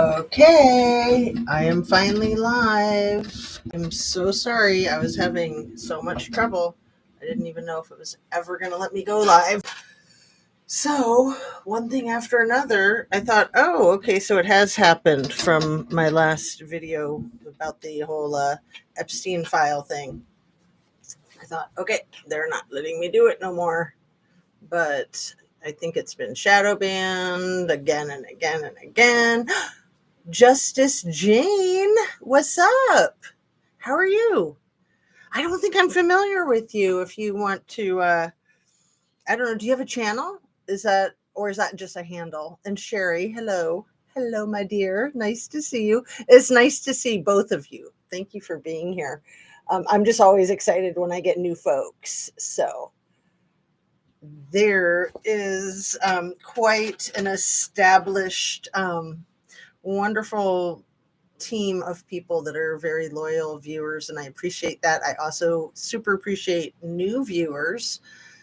Okay, I am finally live. I'm so sorry. I was having so much trouble. I didn't even know if it was ever going to let me go live. So, one thing after another, I thought, oh, okay, so it has happened from my last video about the whole Epstein file thing. I thought, okay, they're not letting me do it no more. But I think it's been shadow banned again and again and again. Justice Jane, what's up? How are you? I don't think I'm familiar with you. If you want to, I don't know, do you have a channel? Or is that just a handle? And Sherry, hello. Hello, my dear. Nice to see you. It's nice to see both of you. Thank you for being here. I'm just always excited when I get new folks. So there is quite an established, wonderful team of people that are very loyal viewers, and I appreciate that. I also super appreciate new viewers.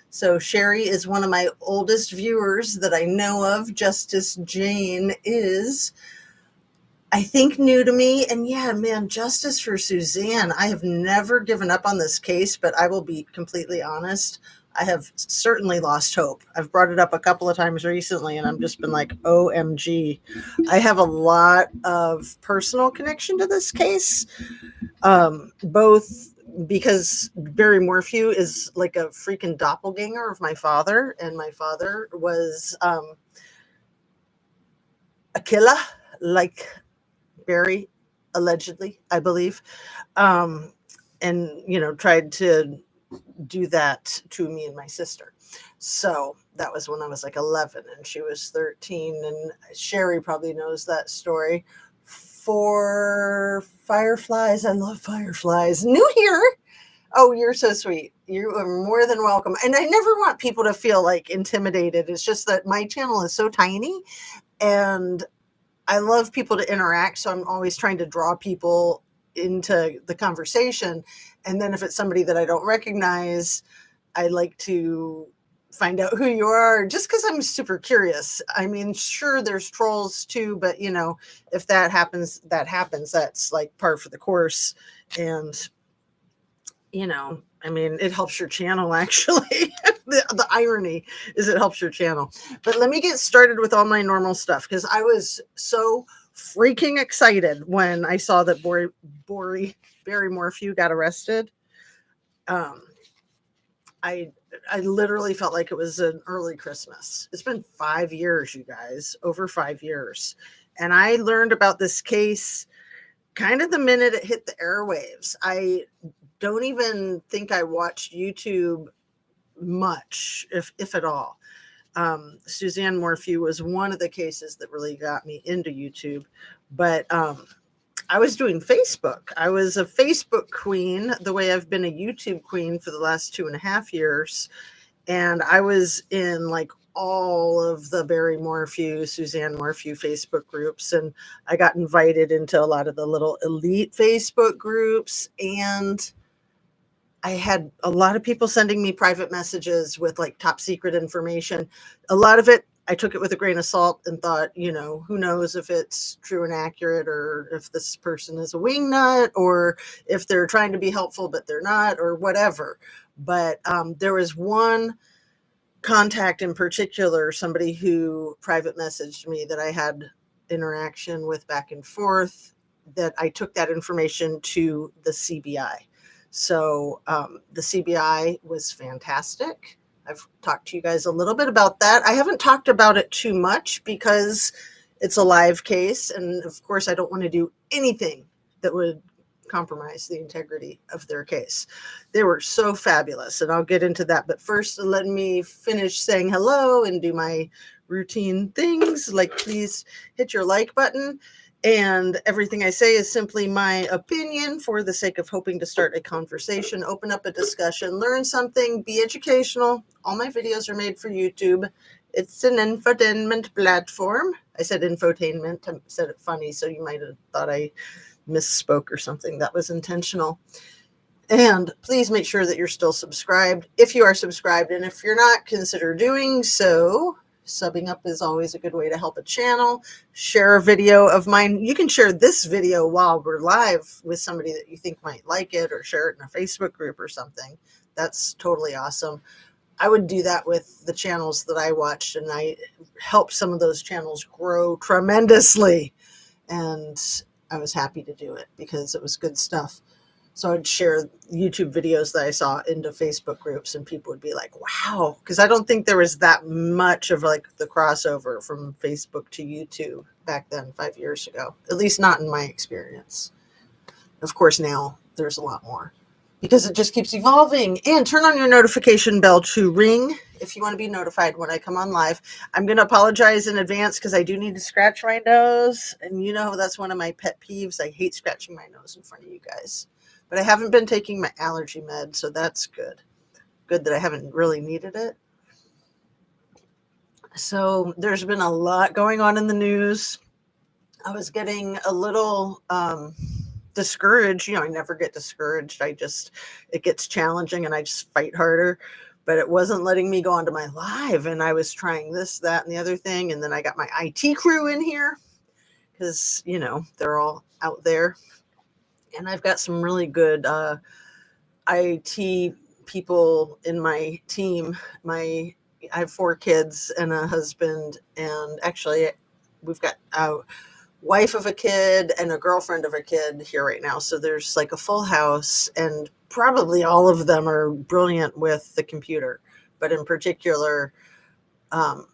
So Sherry is one of my oldest viewers that I know of. Justice Jane is, I think, new to me. And yeah, man, justice for Suzanne. I have never given up on this case, but I will be completely honest. I have certainly lost hope. I've brought it up a couple of times recently, and I've just been like, OMG. I have a lot of personal connection to this case, both because Barry Morphew is like a freaking doppelganger of my father, and my father was a killer, like Barry, allegedly, I believe, and, tried to do that to me and my sister. So that was when I was like 11 and she was 13. And Sherry probably knows that story. For fireflies, I love fireflies. New here. Oh, you're so sweet. You are more than welcome. And I never want people to feel like intimidated. It's just that my channel is so tiny and I love people to interact. So I'm always trying to draw people into the conversation. And then if it's somebody that I don't recognize, I like to find out who you are just because I'm super curious. I mean, sure, there's trolls too, but if that happens, that happens. That's like par for the course. And, I mean, it helps your channel actually. The irony is it helps your channel. But let me get started with all my normal stuff because I was so freaking excited when I saw that Barry Morphew got arrested. I literally felt like it was an early Christmas. It's been 5 years, you guys, over 5 years. And I learned about this case kind of the minute it hit the airwaves. I don't even think I watched YouTube much, if at all. Suzanne Morphew was one of the cases that really got me into YouTube. But I was doing Facebook. I was a Facebook queen, the way I've been a YouTube queen for the last 2.5 years. And I was in like all of the Barry Morphew, Suzanne Morphew Facebook groups. And I got invited into a lot of the little elite Facebook groups. And I had a lot of people sending me private messages with like top secret information. A lot of it, I took it with a grain of salt and thought, who knows if it's true and accurate or if this person is a wingnut or if they're trying to be helpful, but they're not or whatever. But there was one contact in particular, somebody who private messaged me that I had interaction with back and forth, that I took that information to the CBI. So the CBI was fantastic. I've talked to you guys a little bit about that. I haven't talked about it too much because it's a live case. And of course, I don't want to do anything that would compromise the integrity of their case. They were so fabulous. And I'll get into that. But first, let me finish saying hello and do my routine things. Like, please hit your like button. And everything I say is simply my opinion for the sake of hoping to start a conversation, open up a discussion, learn something, be educational. All my videos are made for YouTube. It's an infotainment platform. I said infotainment. I said it funny, so you might have thought I misspoke or something. That was intentional. And please make sure that you're still subscribed if you are subscribed. And if you're not, consider doing so Subbing up is always a good way to help a channel. Share a video of mine. You can share this video while we're live with somebody that you think might like it, or share it in a Facebook group or something. That's totally awesome. I would do that with the channels that I watched, and I helped some of those channels grow tremendously. And I was happy to do it because it was good stuff. So I'd share YouTube videos that I saw into Facebook groups, and people would be like, wow, because I don't think there was that much of like the crossover from Facebook to YouTube back then, 5 years ago, at least not in my experience. Of course, now there's a lot more because it just keeps evolving. And turn on your notification bell to ring if you want to be notified when I come on live. I'm going to apologize in advance because I do need to scratch my nose. And you know, that's one of my pet peeves. I hate scratching my nose in front of you guys. But I haven't been taking my allergy med, so that's good. Good that I haven't really needed it. So there's been a lot going on in the news. I was getting a little discouraged. You know, I never get discouraged. It gets challenging and I just fight harder. But it wasn't letting me go onto my live. And I was trying this, that, and the other thing. And then I got my IT crew in here because, you know, they're all out there. And I've got some really good IT people in my team. I have 4 kids and a husband, and actually we've got a wife of a kid and a girlfriend of a kid here right now. So there's like a full house, and probably all of them are brilliant with the computer. But in particular,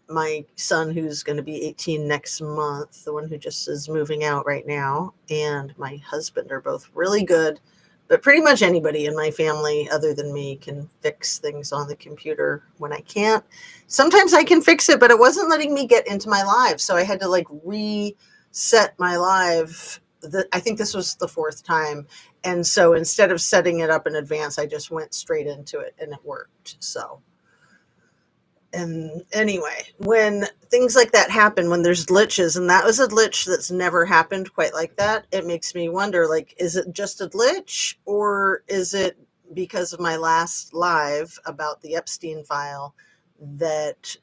my son, who's going to be 18 next month, the one who just is moving out right now, and my husband are both really good. But pretty much anybody in my family other than me can fix things on the computer when I can't. Sometimes I can fix it, but it wasn't letting me get into my live. So I had to like reset my live. I think this was the 4th time. And so instead of setting it up in advance, I just went straight into it and it worked. So. And anyway, when things like that happen, when there's glitches, and that was a glitch that's never happened quite like that, it makes me wonder, like, is it just a glitch, or is it because of my last live about the Epstein file that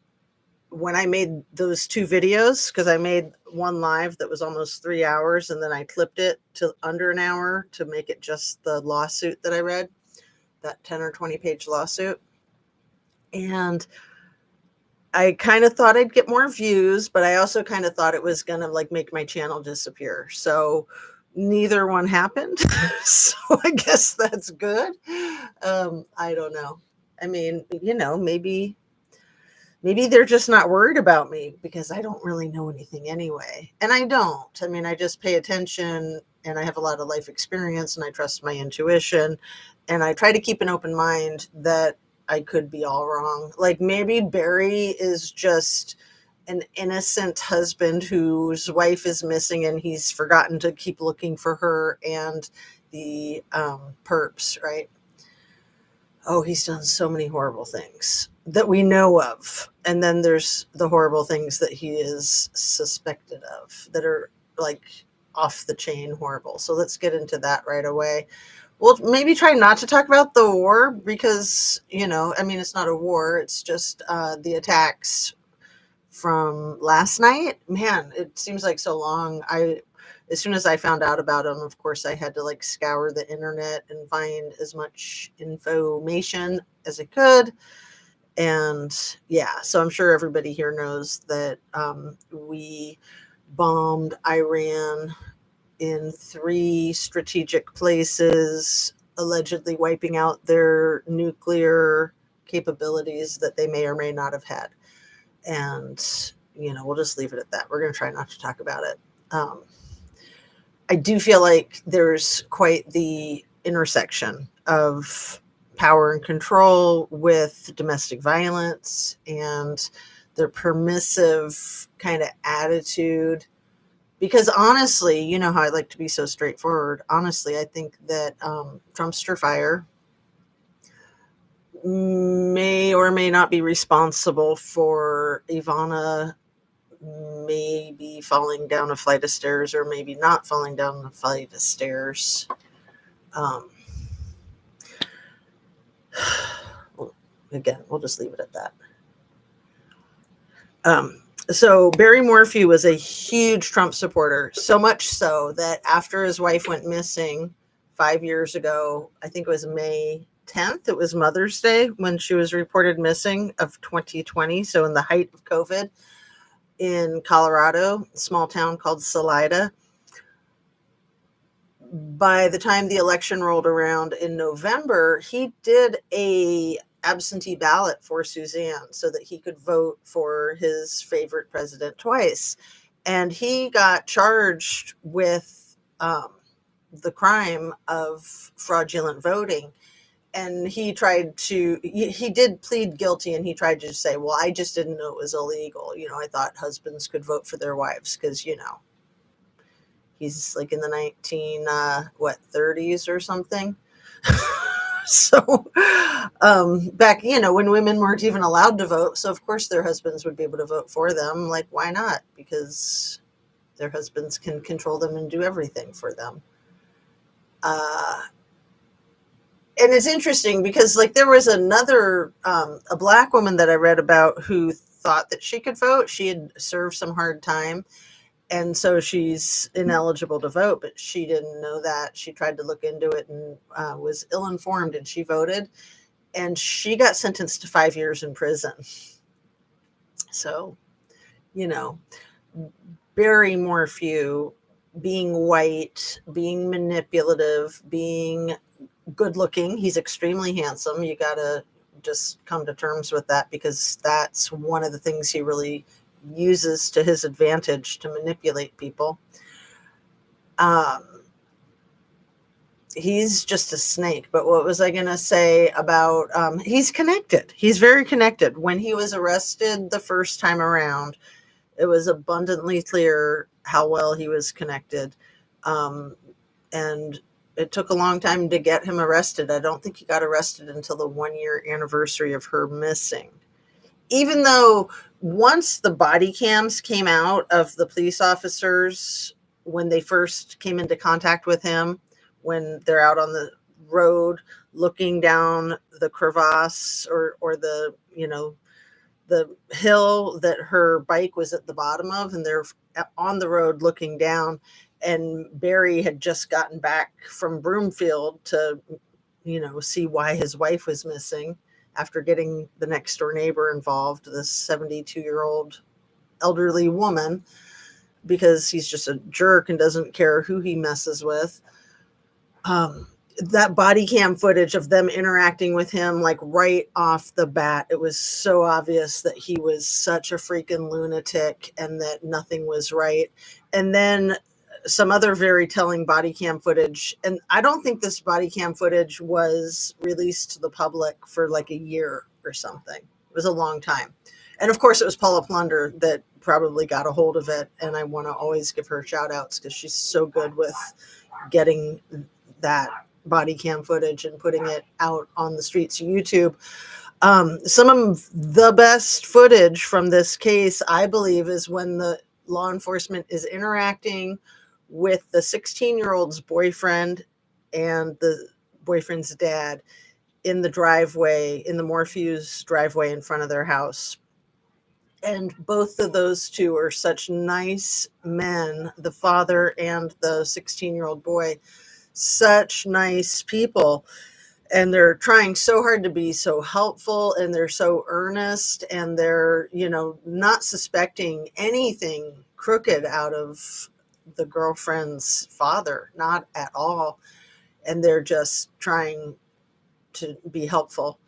when I made those 2 videos, because I made one live that was almost 3 hours, and then I clipped it to under an hour to make it just the lawsuit that I read, that 10 or 20 page lawsuit. And I kind of thought I'd get more views, but I also kind of thought it was going to like make my channel disappear. So neither one happened. So I guess that's good. I don't know. I mean, you know, maybe they're just not worried about me because I don't really know anything anyway. And I don't. I mean, I just pay attention, and I have a lot of life experience, and I trust my intuition, and I try to keep an open mind that I could be all wrong. Like maybe Barry is just an innocent husband whose wife is missing, and he's forgotten to keep looking for her and the perps, right? Oh, he's done so many horrible things that we know of. And then there's the horrible things that he is suspected of that are like off the chain horrible. So let's get into that right away. Well, maybe try not to talk about the war because, you know, I mean, it's not a war. It's just the attacks from last night. Man, it seems like so long. As soon as I found out about them, of course, I had to like scour the internet and find as much information as I could. And yeah, so I'm sure everybody here knows that we bombed Iran in 3 strategic places, allegedly wiping out their nuclear capabilities that they may or may not have had. And, you know, we'll just leave it at that. We're going to try not to talk about it. I do feel like there's quite the intersection of power and control with domestic violence and their permissive kind of attitude. Because honestly, you know how I like to be so straightforward. Honestly, I think that dumpster fire may or may not be responsible for Ivana maybe falling down a flight of stairs or maybe not falling down a flight of stairs. Again, we'll just leave it at that. So Barry Morphew was a huge Trump supporter, so much so that after his wife went missing 5 years ago, I think it was May 10th, it was Mother's Day when she was reported missing of 2020. So in the height of COVID in Colorado, a small town called Salida. By the time the election rolled around in November, he did a absentee ballot for Suzanne so that he could vote for his favorite president twice. And he got charged with the crime of fraudulent voting. And he did plead guilty, and he tried to say, well, I just didn't know it was illegal. I thought husbands could vote for their wives because, he's like in the 30s or something. So back, when women weren't even allowed to vote. So of course their husbands would be able to vote for them. Like, why not? Because their husbands can control them and do everything for them. And it's interesting because like there was another, a Black woman that I read about who thought that she could vote. She had served some hard time. And so she's ineligible to vote, but she didn't know that. She tried to look into it and was ill-informed, and she voted. And she got sentenced to 5 years in prison. So, Barry Morphew, being white, being manipulative, being good-looking. He's extremely handsome. You got to just come to terms with that because that's one of the things he really uses to his advantage to manipulate people. He's just a snake. But what was I going to say about, he's connected. He's very connected. When he was arrested the first time around, it was abundantly clear how well he was connected. And it took a long time to get him arrested. I don't think he got arrested until the 1-year anniversary of her missing. Even though once the body cams came out of the police officers, when they first came into contact with him, when they're out on the road looking down the crevasse or the, the hill that her bike was at the bottom of, and they're on the road looking down, and Barry had just gotten back from Broomfield to, see why his wife was missing. After getting the next door neighbor involved, this 72-year-old elderly woman, because he's just a jerk and doesn't care who he messes with. That body cam footage of them interacting with him, like right off the bat, it was so obvious that he was such a freaking lunatic and that nothing was right. And then some other very telling body cam footage. And I don't think this body cam footage was released to the public for like a year or something. It was a long time. And of course it was Paula Plunder that probably got a hold of it. And I want to always give her shout outs because she's so good with getting that body cam footage and putting it out on the streets of YouTube. Some of the best footage from this case, I believe, is when the law enforcement is interacting with the 16-year-old's boyfriend and the boyfriend's dad in the driveway, in the Morphew's driveway in front of their house. And both of those two are such nice men, the father and the 16-year-old boy, such nice people. And they're trying so hard to be so helpful, and they're so earnest, and they're, not suspecting anything crooked out of the girlfriend's father, not at all. And they're just trying to be helpful.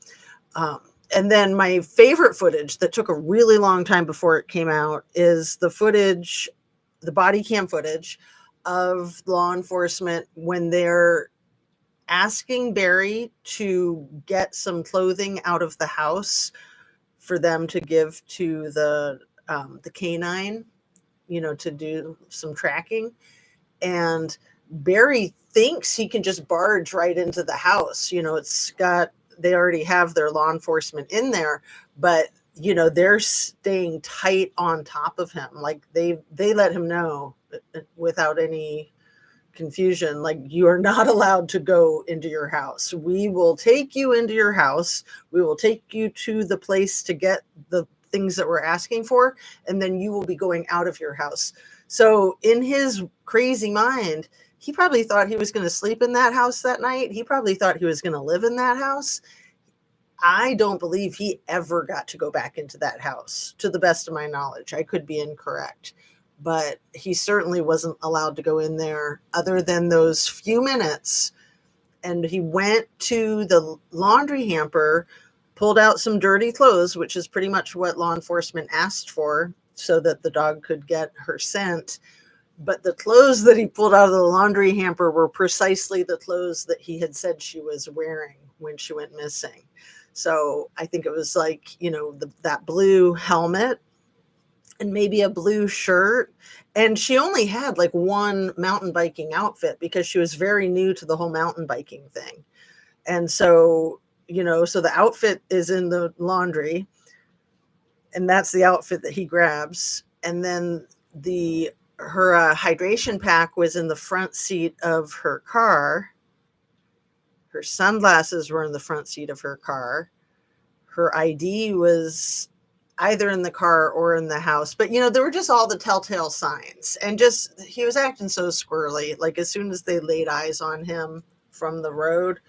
And then my favorite footage that took a really long time before it came out is the footage, the body cam footage of law enforcement when they're asking Barry to get some clothing out of the house for them to give to the canine, to do some tracking. And Barry thinks he can just barge right into the house. They already have their law enforcement in there, but they're staying tight on top of him. Like they let him know without any confusion, like, you are not allowed to go into your house. We will take you into your house. We will take you to the place to get the things that we're asking for, and then you will be going out of your house. So in his crazy mind, he probably thought he was going to sleep in that house that night. He probably thought he was going to live in that house. I don't believe he ever got to go back into that house, to the best of my knowledge. I could be incorrect, but he certainly wasn't allowed to go in there other than those few minutes. And he went to the laundry hamper, pulled out some dirty clothes, which is pretty much what law enforcement asked for so that the dog could get her scent. But the clothes that he pulled out of the laundry hamper were precisely the clothes that he had said she was wearing when she went missing. So I think it was like, that blue helmet and maybe a blue shirt. And she only had like one mountain biking outfit because she was very new to the whole mountain biking thing. And so, so the outfit is in the laundry, and that's the outfit that he grabs. And then her hydration pack was in the front seat of her car. Her sunglasses were in the front seat of her car. Her ID was either in the car or in the house. But, there were just all the telltale signs. And just, he was acting so squirrely. Like, as soon as they laid eyes on him from the road,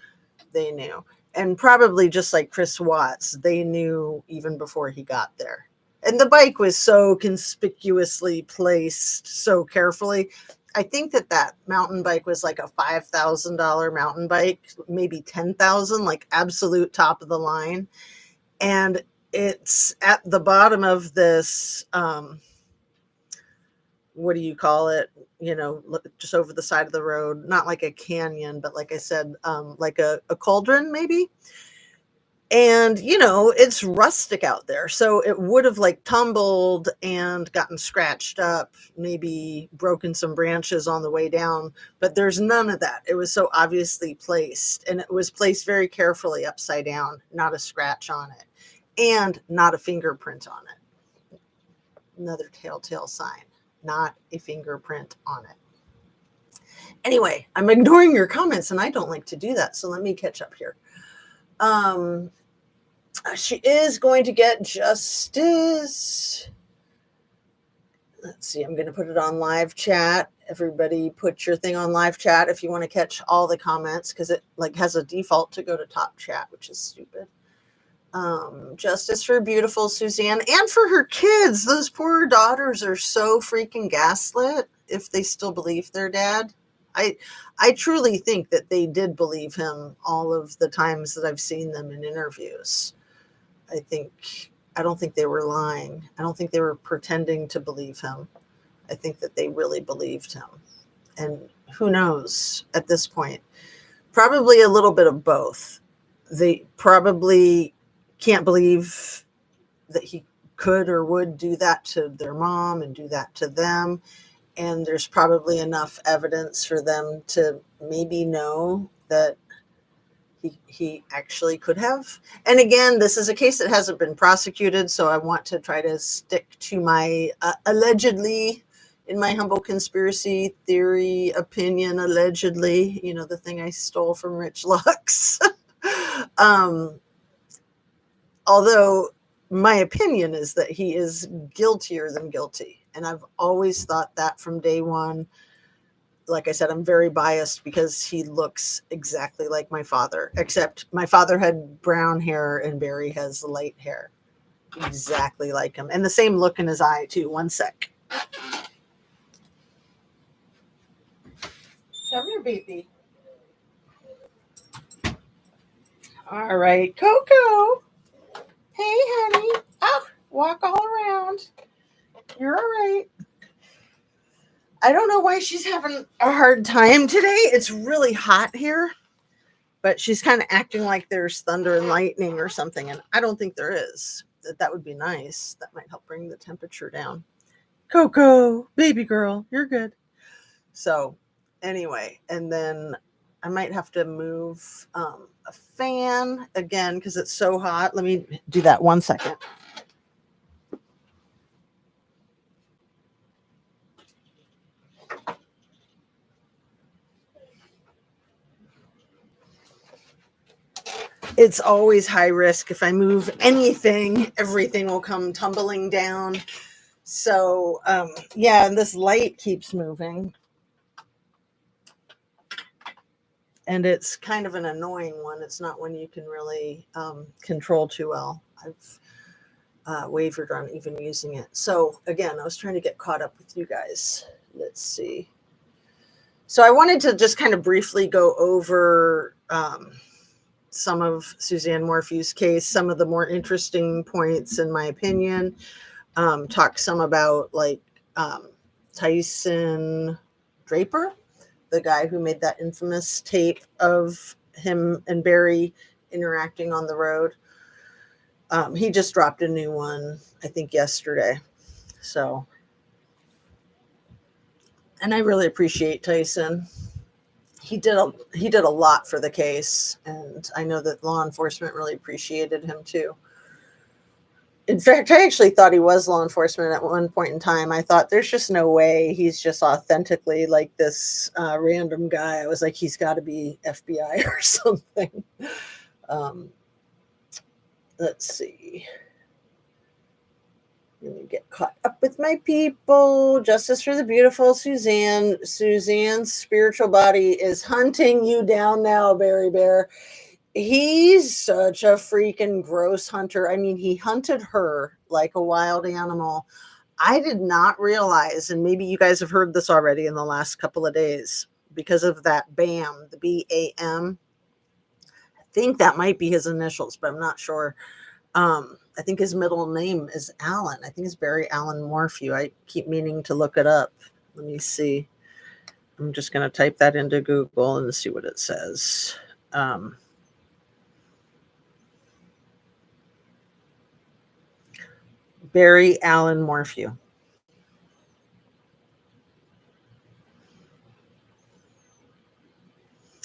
they knew. And probably just like Chris Watts, they knew even before he got there. And the bike was so conspicuously placed so carefully. I think that mountain bike was like a $5,000 mountain bike, maybe $10,000, like absolute top of the line. And it's at the bottom of this, what do you call it? Just over the side of the road, not like a canyon, but like I said, like a cauldron maybe. And, it's rustic out there. So it would have like tumbled and gotten scratched up, maybe broken some branches on the way down, but there's none of that. It was so obviously placed, and it was placed very carefully upside down, not a scratch on it, and not a fingerprint on it. Another telltale sign, not a fingerprint on it. Anyway, I'm ignoring your comments, and I don't like to do that. So let me catch up here. She is going to get justice. Let's see. I'm going to put it on live chat. Everybody put your thing on live chat if you want to catch all the comments, because it like has a default to go to top chat, which is stupid. Justice for beautiful Suzanne and for her kids. Those poor daughters are so freaking gaslit if they still believe their dad. I truly think that they did believe him all of the times that I've seen them in interviews. I don't think they were lying. I don't think they were pretending to believe him. I think that they really believed him. And who knows at this point? Probably a little bit of both. They probably can't believe that he could or would do that to their mom and do that to them. And there's probably enough evidence for them to maybe know that he actually could have. And again, this is a case that hasn't been prosecuted, so I want to try to stick to my allegedly, in my humble conspiracy theory opinion, allegedly, the thing I stole from Rich Lux. Although my opinion is that he is guiltier than guilty. And I've always thought that from day one. Like I said, I'm very biased because he looks exactly like my father, except my father had brown hair and Barry has light hair. Exactly like him. And the same look in his eye, too. One sec. Come here, baby. All right, Coco. Hey, honey. Oh, walk all around. You're all right. I don't know why she's having a hard time today. It's really hot here, but she's kind of acting like there's thunder and lightning or something, and I don't think there is. That would be nice. That might help bring the temperature down. Coco, baby girl, you're good. So anyway, and then I might have to move a fan again because it's so hot. Let me do that 1 second. it's always high risk. If I move anything, everything will come tumbling down. So, yeah, and this light keeps moving. And it's kind of an annoying one. It's not one you can really control too well. I've wavered on even using it. So again, I was trying to get caught up with you guys. Let's see. So I wanted to just kind of briefly go over some of Suzanne Morphew's case, some of the more interesting points in my opinion. Talk some about like Tyson Draper, the guy who made that infamous tape of him and Barry interacting on the road. He just dropped a new one, I think yesterday. So, and I really appreciate Tyson. He did a lot for the case, and I know that law enforcement really appreciated him too. In fact, I actually thought he was law enforcement at one point in time. I thought there's just no way he's just authentically like this random guy. I was like, he's got to be FBI or something. Let's see. Let me get caught up with my people. Justice for the beautiful Suzanne. Suzanne's spiritual body is hunting you down now, Barry Bear. He's such a freaking gross hunter. I mean, he hunted her like a wild animal. I did not realize, and maybe you guys have heard this already in the last couple of days, because of that BAM, the BAM. I think that might be his initials, but I'm not sure. I think his middle name is Allen. I think it's Barry Allen Morphew. I keep meaning to look it up. Let me see. I'm just going to type that into Google and see what it says. Barry Allen Morphew.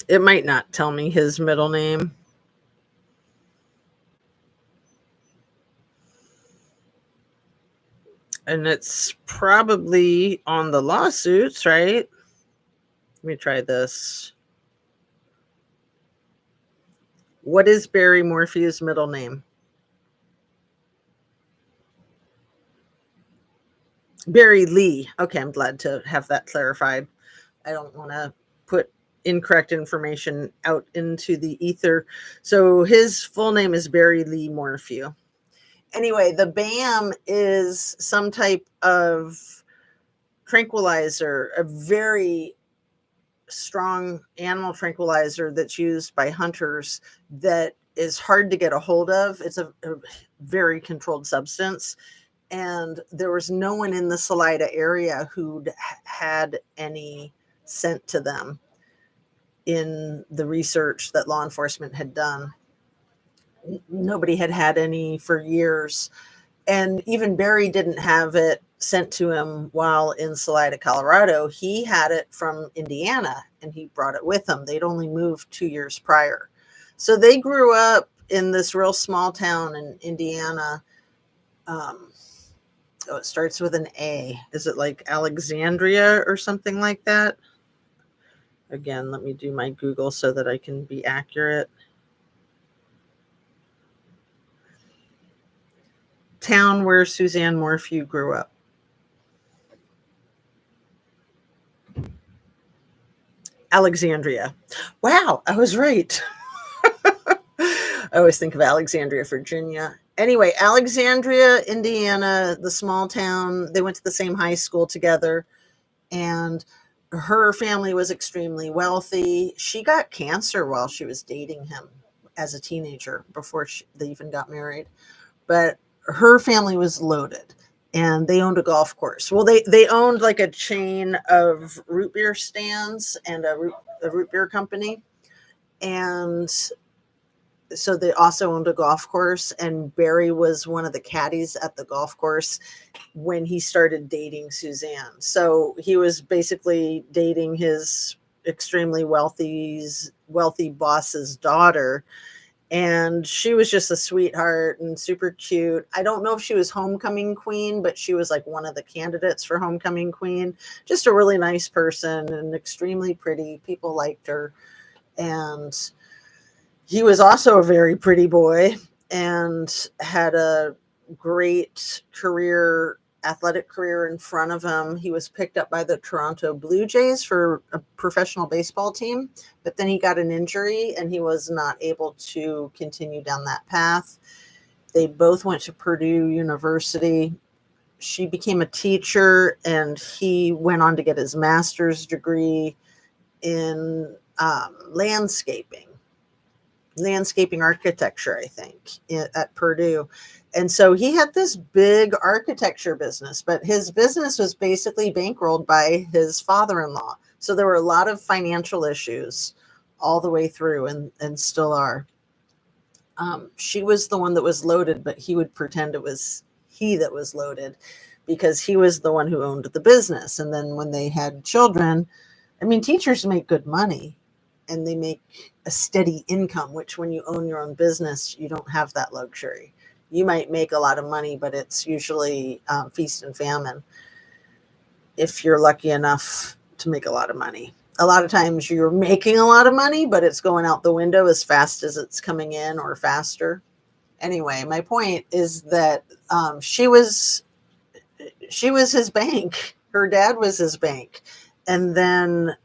It might not tell me his middle name. And it's probably on the lawsuits, right? Let me try this. What is Barry Morphew's middle name? Barry Lee. Okay, I'm glad to have that clarified. I don't want to put incorrect information out into the ether. So his full name is Barry Lee Morphew. Anyway, the BAM is some type of tranquilizer, a very strong animal tranquilizer that's used by hunters that is hard to get a hold of. It's a very controlled substance. And there was no one in the Salida area who'd had any sent to them in the research that law enforcement had done. Nobody had had any for years. And even Barry didn't have it sent to him while in Salida, Colorado. He had it from Indiana and he brought it with him. They'd only moved 2 years prior. So they grew up in this real small town in Indiana. It starts with an A. Is it like Alexandria or something like that? Again, let me do my Google so that I can be accurate. Town where Suzanne Morphew grew up. Alexandria. Wow, I was right. I always think of Alexandria, Virginia. Anyway, Alexandria, Indiana, the small town. They went to the same high school together, and her family was extremely wealthy. She got cancer while she was dating him as a teenager before they even got married. But her family was loaded, and they owned a golf course. Well, they owned like a chain of root beer stands and a root beer company. And so they also owned a golf course, and Barry was one of the caddies at the golf course when he started dating Suzanne. So he was basically dating his extremely wealthy boss's daughter. And she was just a sweetheart and super cute. I don't know if she was homecoming queen, but she was like one of the candidates for homecoming queen. Just a really nice person and extremely pretty. People liked her. And He was also a very pretty boy and had a great career, athletic career in front of him. He was picked up by the Toronto Blue Jays for a professional baseball team, but then he got an injury and he was not able to continue down that path. They both went to Purdue University. She became a teacher and he went on to get his master's degree in landscaping architecture, I think, at Purdue. And so he had this big architecture business, but his business was basically bankrolled by his father-in-law. So there were a lot of financial issues all the way through, and still are. She was the one that was loaded, but he would pretend it was he that was loaded because he was the one who owned the business. And then when they had children, I mean, teachers make good money and they make a steady income, which when you own your own business, you don't have that luxury. You might make a lot of money, but it's usually feast and famine if you're lucky enough to make a lot of money. A lot of times you're making a lot of money, but it's going out the window as fast as it's coming in or faster. Anyway, my point is that she was his bank. Her dad was his bank. And then,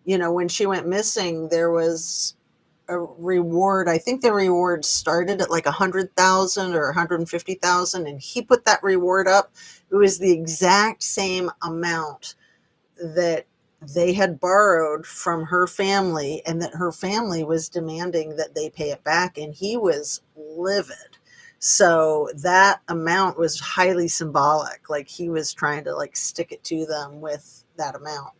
when she went missing, there was a reward. I think the reward started at like 100,000 or 150,000, and he put that reward up. It was the exact same amount that they had borrowed from her family, and that her family was demanding that they pay it back, and he was livid. So that amount was highly symbolic. Like he was trying to like stick it to them with that amount,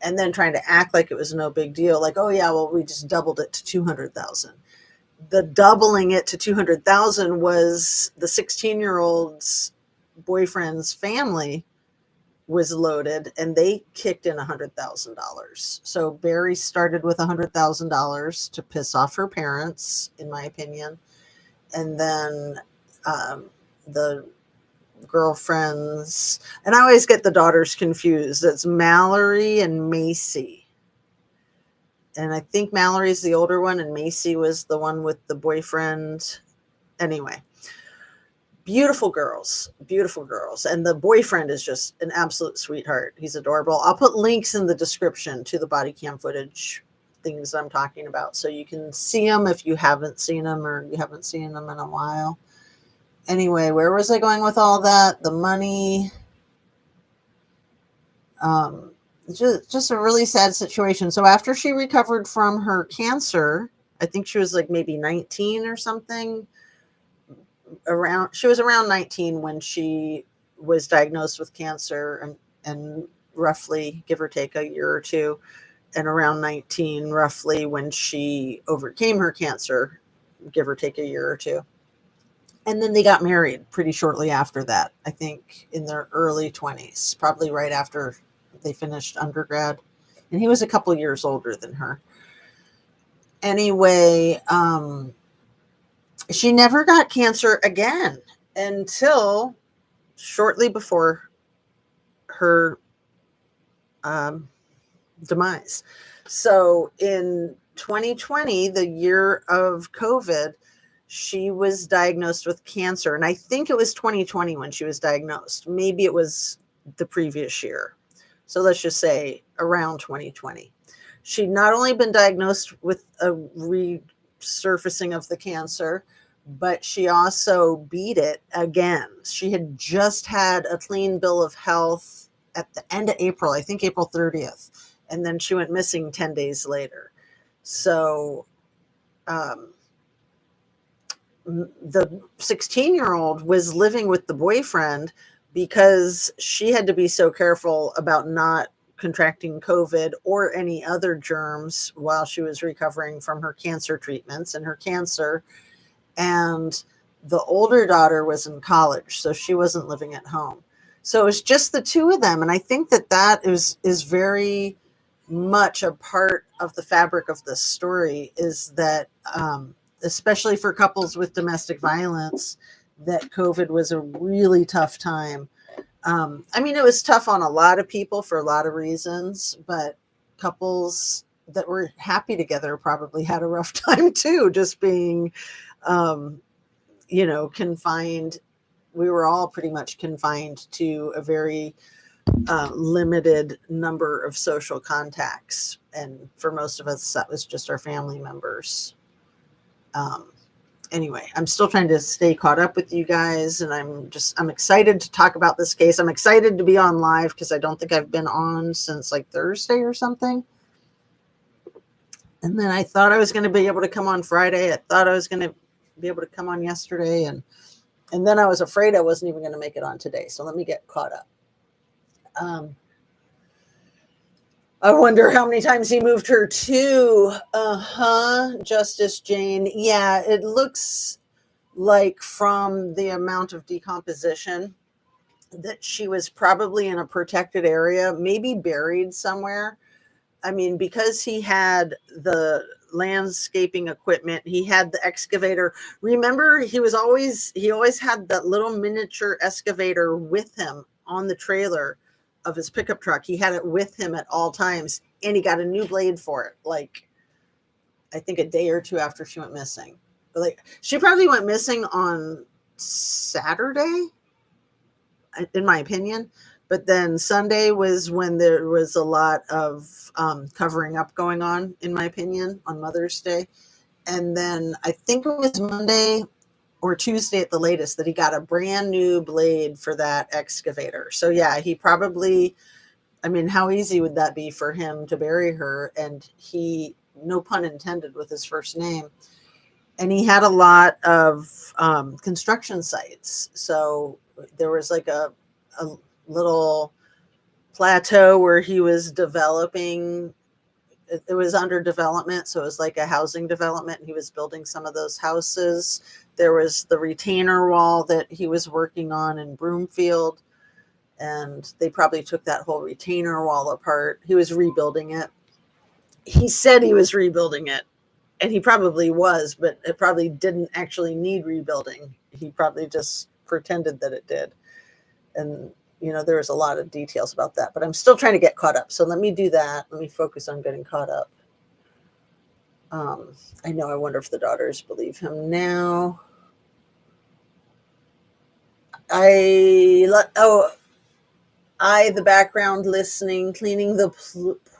and then trying to act like it was no big deal. Like, oh yeah, well, we just doubled it to 200,000. The doubling it to 200,000 was the 16-year-old's boyfriend's family was loaded, and they kicked in $100,000. So Barry started with $100,000 to piss off her parents, in my opinion. And then the girlfriends, and I always get the daughters confused. It's Mallory and Macy. And I think Mallory's the older one, and Macy was the one with the boyfriend. Anyway, beautiful girls. And the boyfriend is just an absolute sweetheart. He's adorable. I'll put links in the description to the body cam footage things I'm talking about, so you can see them if you haven't seen them or you haven't seen them in a while. Anyway, where was I going with all that? The money. Just a really sad situation. So after she recovered from her cancer, I think she was like maybe 19 or something. She was around 19 when she was diagnosed with cancer, and roughly, give or take, a year or two. And around 19, roughly, when she overcame her cancer, give or take a year or two. And then they got married pretty shortly after that, I think in their early 20s, probably right after they finished undergrad. And he was a couple years older than her. Anyway, she never got cancer again until shortly before her demise. So in 2020, the year of COVID, she was diagnosed with cancer. And I think it was 2020 when she was diagnosed. Maybe it was the previous year. So let's just say around 2020. She'd not only been diagnosed with a resurfacing of the cancer, but she also beat it again. She had just had a clean bill of health at the end of April, I think April 30th. And then she went missing 10 days later. So the 16-year-old was living with the boyfriend because she had to be so careful about not contracting COVID or any other germs while she was recovering from her cancer treatments and her cancer. And the older daughter was in college, so she wasn't living at home. So it was just the two of them. And I think that is very much a part of the fabric of this story, is that especially for couples with domestic violence, that COVID was a really tough time. I mean, it was tough on a lot of people for a lot of reasons, but couples that were happy together probably had a rough time too, just being, um, confined. We were all pretty much confined to a very limited number of social contacts. And for most of us, that was just our family members. Um, anyway, I'm still trying to stay caught up with you guys, and I'm excited to talk about this case. I'm excited to be on live because I don't think I've been on since like Thursday or something. And then I thought I was going to be able to come on Friday. I thought I was going to be able to come on yesterday, and then I was afraid I wasn't even going to make it on today. So let me get caught up. I wonder how many times he moved her too. Justice Jane. Yeah, it looks like from the amount of decomposition that she was probably in a protected area, maybe buried somewhere. I mean, because he had the landscaping equipment, he had the excavator. Remember, he always had that little miniature excavator with him on the trailer of his pickup truck. He had it with him at all times, and he got a new blade for it, like I think a day or two after she went missing. Like, she probably went missing on Saturday, in my opinion. But then Sunday was when there was a lot of covering up going on, in my opinion, on Mother's Day. And then I think it was Monday or Tuesday at the latest that he got a brand new blade for that excavator. So yeah, he probably, I mean, how easy would that be for him to bury her? And he, no pun intended with his first name, and he had a lot of construction sites. So there was like a little plateau where he was developing. It was under development, so it was like a housing development. He was building some of those houses. There was the retainer wall that he was working on in Broomfield, and they probably took that whole retainer wall apart. He was rebuilding it. He said he was rebuilding it, and he probably was, but it probably didn't actually need rebuilding. He probably just pretended that it did. And there was a lot of details about that, but I'm still trying to get caught up. So let me do that. Let me focus on getting caught up. I know, I wonder if the daughters believe him now. The background listening, cleaning the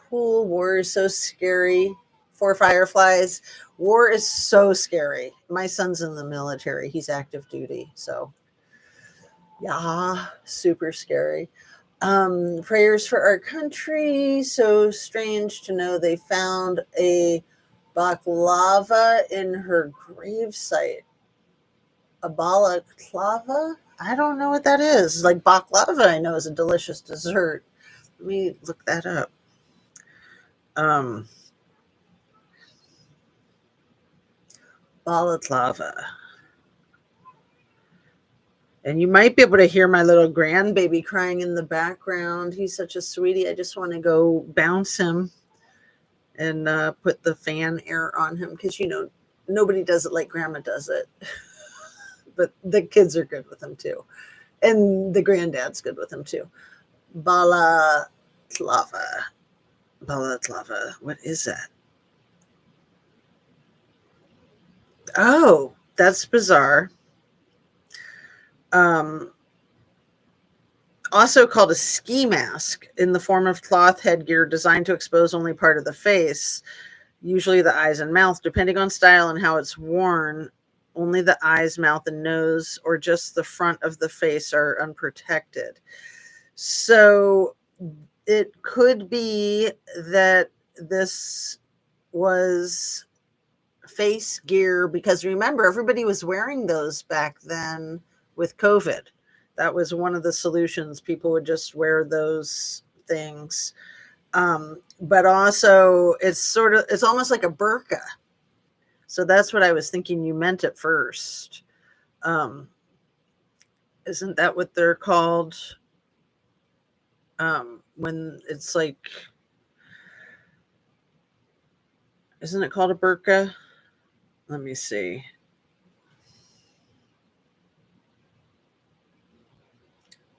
pool. War is so scary. For fireflies. War is so scary. My son's in the military. He's active duty. So yeah, super scary. Prayers for our country. So strange to know they found a baklava in her gravesite. A balaclava? I don't know what that is. Like baklava, I know is a delicious dessert. Let me look that up. Balaclava. And you might be able to hear my little grandbaby crying in the background. He's such a sweetie. I just want to go bounce him and put the fan air on him because, nobody does it like grandma does it. But the kids are good with him too. And the granddad's good with him too. Balaclava. Balaclava. What is that? Oh, that's bizarre. Also called a ski mask, in the form of cloth headgear designed to expose only part of the face, usually the eyes and mouth. Depending on style and how it's worn, only the eyes, mouth, and nose, or just the front of the face, are unprotected. So it could be that this was face gear, because remember, everybody was wearing those back then with COVID. That was one of the solutions. People would just wear those things. But also it's almost like a burqa. So that's what I was thinking you meant at first. Isn't that what they're called? When it's like, isn't it called a burqa? Let me see.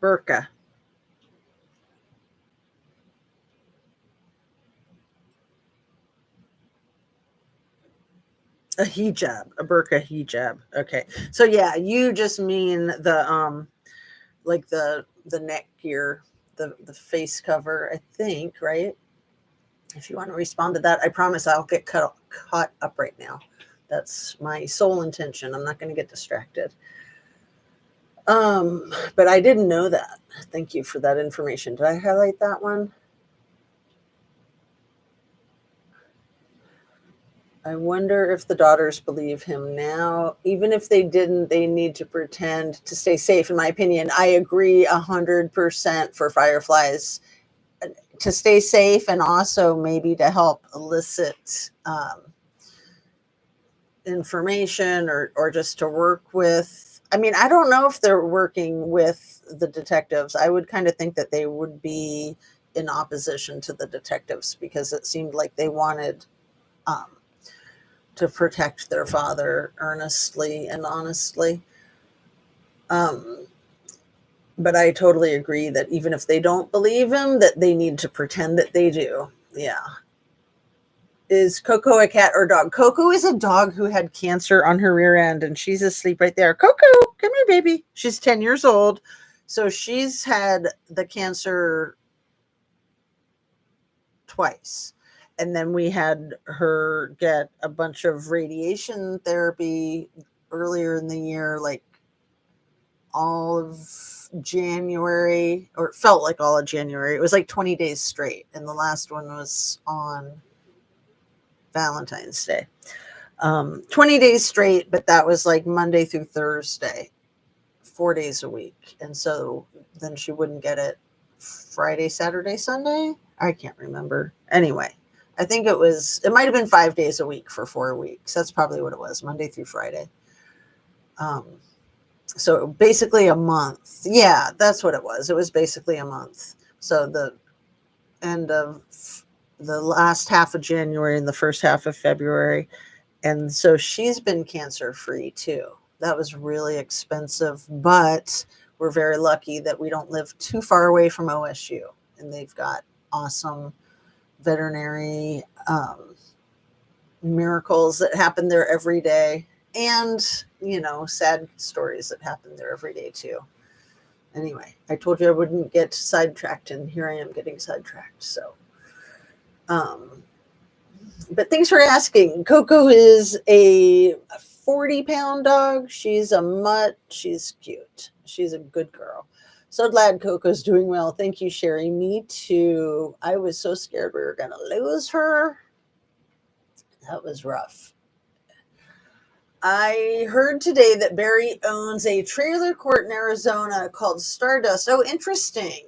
Burqa. A hijab, a burqa hijab. Okay. So yeah, you just mean the like the neck gear, the face cover, I think, right? If you want to respond to that, I promise I'll get caught up right now. That's my sole intention. I'm not going to get distracted. But I didn't know that. Thank you for that information. Did I highlight that one? I wonder if the daughters believe him now. Even if they didn't, they need to pretend to stay safe, in my opinion. I agree 100% for Fireflies to stay safe and also maybe to help elicit information or just to work with. I mean, I don't know if they're working with the detectives. I would kind of think that they would be in opposition to the detectives because it seemed like they wanted um, to protect their father earnestly and honestly. But I totally agree that even if they don't believe him, that they need to pretend that they do. Yeah. Is Coco a cat or dog? Coco is a dog who had cancer on her rear end, and she's asleep right there. Coco, come here, baby. She's 10 years old. So she's had the cancer twice. And then we had her get a bunch of radiation therapy earlier in the year, like all of January, or it felt like all of January. It was like 20 days straight. And the last one was on Valentine's Day. 20 days straight, but that was like Monday through Thursday, 4 days a week. And so then she wouldn't get it Friday, Saturday, Sunday. I can't remember. Anyway, I think it might have been 5 days a week for 4 weeks. That's probably what it was, Monday through Friday. So basically a month. Yeah, that's what it was. It was basically a month. So the end of the last half of January and the first half of February. And so she's been cancer free too. That was really expensive, but we're very lucky that we don't live too far away from OSU. And they've got awesome veterinary miracles that happen there every day. And, sad stories that happen there every day too. Anyway, I told you I wouldn't get sidetracked, and here I am getting sidetracked. So, but thanks for asking. Coco is a 40-pound dog. She's a mutt. She's cute. She's a good girl. So glad Coco's doing well. Thank you, Sherry. Me too. I was so scared we were going to lose her. That was rough. I heard today that Barry owns a trailer court in Arizona called Stardust. Oh, interesting.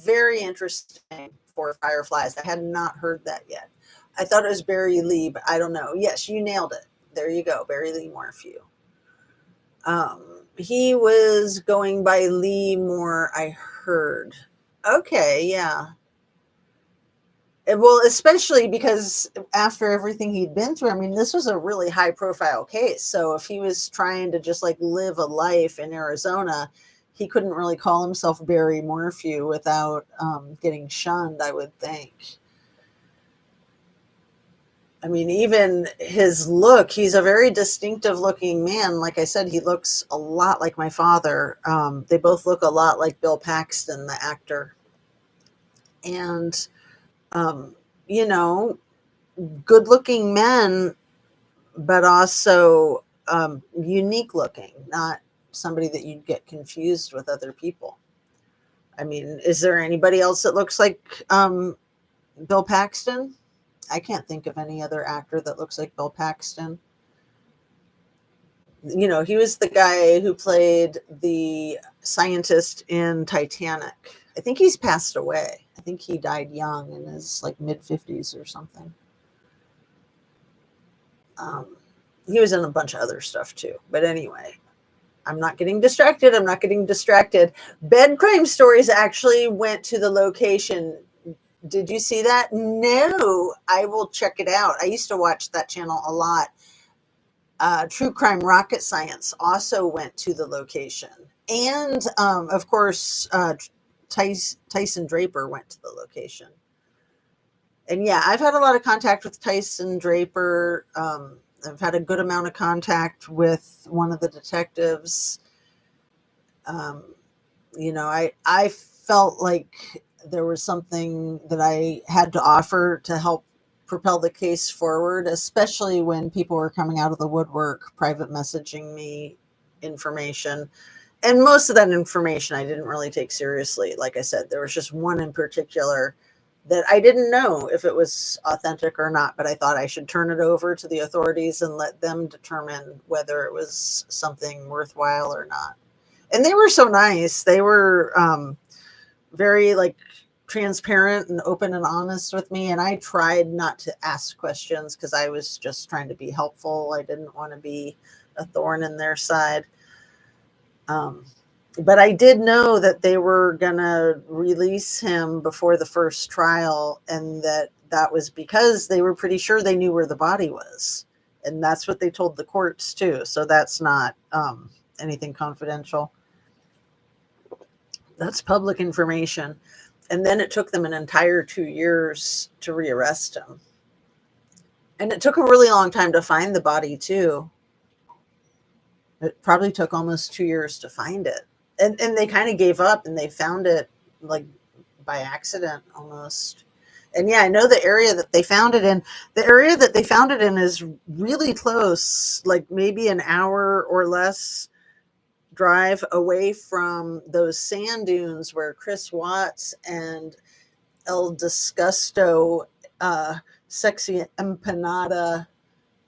Very interesting for Fireflies. I had not heard that yet. I thought it was Barry Lee, but I don't know. Yes, you nailed it. There you go. Barry Lee Morphew. He was going by Lee Moore, I heard. Okay, yeah. Well, especially because after everything he'd been through, I mean, this was a really high profile case. So if he was trying to just like live a life in Arizona, he couldn't really call himself Barry Morphew without getting shunned, I would think. I mean, even his look, he's a very distinctive looking man. Like I said, he looks a lot like my father. They both look a lot like Bill Paxton, the actor. And, good looking men, but also unique looking, not somebody that you'd get confused with other people. I mean, is there anybody else that looks like Bill Paxton? I can't think of any other actor that looks like Bill Paxton. He was the guy who played the scientist in Titanic. I think he's passed away. I think he died young in his like mid-50s or something. He was in a bunch of other stuff too. But anyway, I'm not getting distracted. Bed Crime Stories actually went to the location. Did you see that? No, I will check it out. I used to watch that channel a lot. True Crime Rocket Science also went to the location. And, of course, Tyson Draper went to the location. And yeah, I've had a lot of contact with Tyson Draper. I've had a good amount of contact with one of the detectives. Um, I felt like there was something that I had to offer to help propel the case forward, especially when people were coming out of the woodwork, private messaging me information. And most of that information I didn't really take seriously. Like I said, there was just one in particular that I didn't know if it was authentic or not, but I thought I should turn it over to the authorities and let them determine whether it was something worthwhile or not. And they were so nice. They were very like transparent and open and honest with me. And I tried not to ask questions because I was just trying to be helpful. I didn't want to be a thorn in their side. But I did know that they were going to release him before the first trial, and that was because they were pretty sure they knew where the body was. And that's what they told the courts too. So that's not anything confidential. That's public information. And then it took them an entire 2 years to rearrest him. And it took a really long time to find the body too. It probably took almost 2 years to find it. And they kind of gave up and they found it like by accident almost. And yeah, I know the area that they found it in. The area that they found it in is really close, like maybe an hour or less drive away from those sand dunes where Chris Watts and El Disgusto, Sexy Empanada,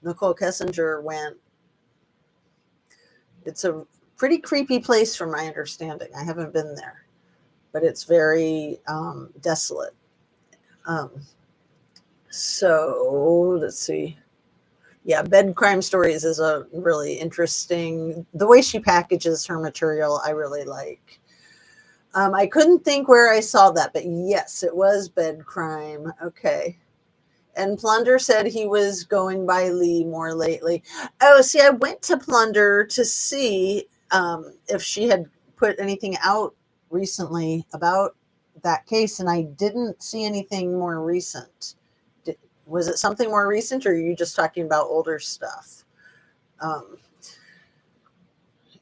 Nicole Kessinger went. It's a pretty creepy place from my understanding. I haven't been there, but it's very desolate. So let's see. Yeah, Bed Crime Stories is a really interesting, the way she packages her material, I really like. I couldn't think where I saw that, but yes, it was Bed Crime. Okay. And Plunder said he was going by Lee more lately. Oh, see, I went to Plunder to see if she had put anything out recently about that case, and I didn't see anything more recent. Was it something more recent, or are you just talking about older stuff?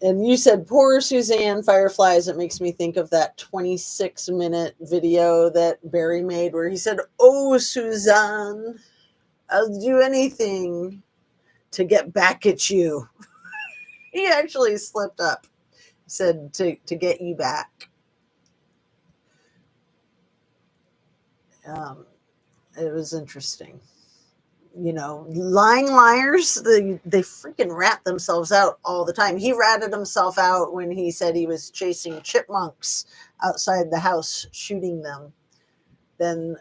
And you said, poor Suzanne Fireflies. It makes me think of that 26-minute video that Barry made where he said, oh, Suzanne, I'll do anything to get back at you. He actually slipped up, said to get you back. It was interesting. Lying liars, they freaking rat themselves out all the time. He ratted himself out when he said he was chasing chipmunks outside the house, shooting them. Then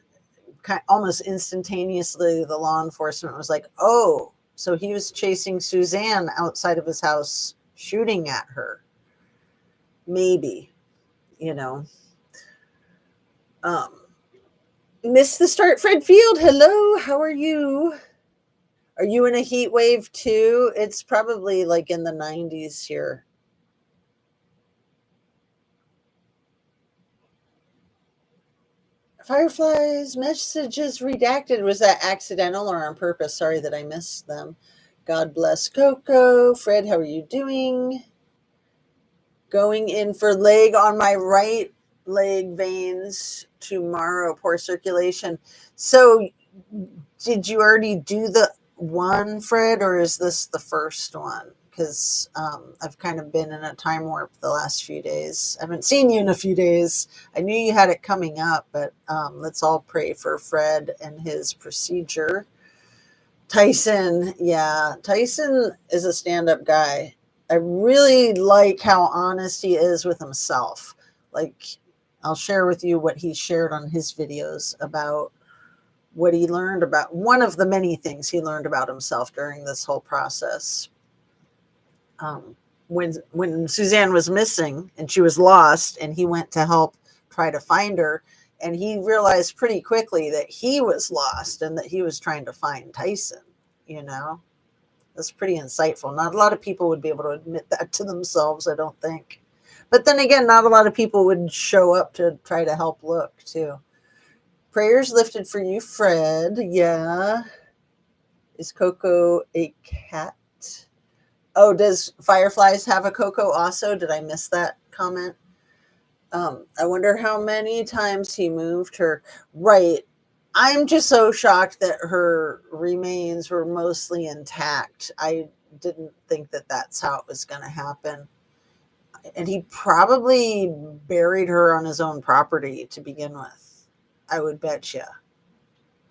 almost instantaneously, the law enforcement was like, oh, so he was chasing Suzanne outside of his house, shooting at her. Maybe, Missed the start, Fred Field. Hello, how are you? Are you in a heat wave too? It's probably like in the 90s here. Fireflies, messages redacted. Was that accidental or on purpose? Sorry that I missed them. God bless Coco. Fred, how are you doing? Going in for leg on my right leg veins tomorrow, poor circulation. So did you already do the one, Fred, or is this the first one? Because I've kind of been in a time warp the last few days. I haven't seen you in a few days. I knew you had it coming up, but let's all pray for Fred and his procedure. Tyson, yeah, Tyson is a stand-up guy. I really like how honest he is with himself. Like, I'll share with you what he shared on his videos about what he learned about, one of the many things he learned about himself during this whole process. When Suzanne was missing and she was lost, and he went to help try to find her, and he realized pretty quickly that he was lost and that he was trying to find Tyson. That's pretty insightful. Not a lot of people would be able to admit that to themselves, I don't think. But then again, not a lot of people would show up to try to help look too. Prayers lifted for you, Fred. Yeah. Is Coco a cat? Oh, does Fireflies have a Coco also? Did I miss that comment? I wonder how many times he moved her. Right. I'm just so shocked that her remains were mostly intact. I didn't think that that's how it was going to happen. And he probably buried her on his own property to begin with. I would bet you.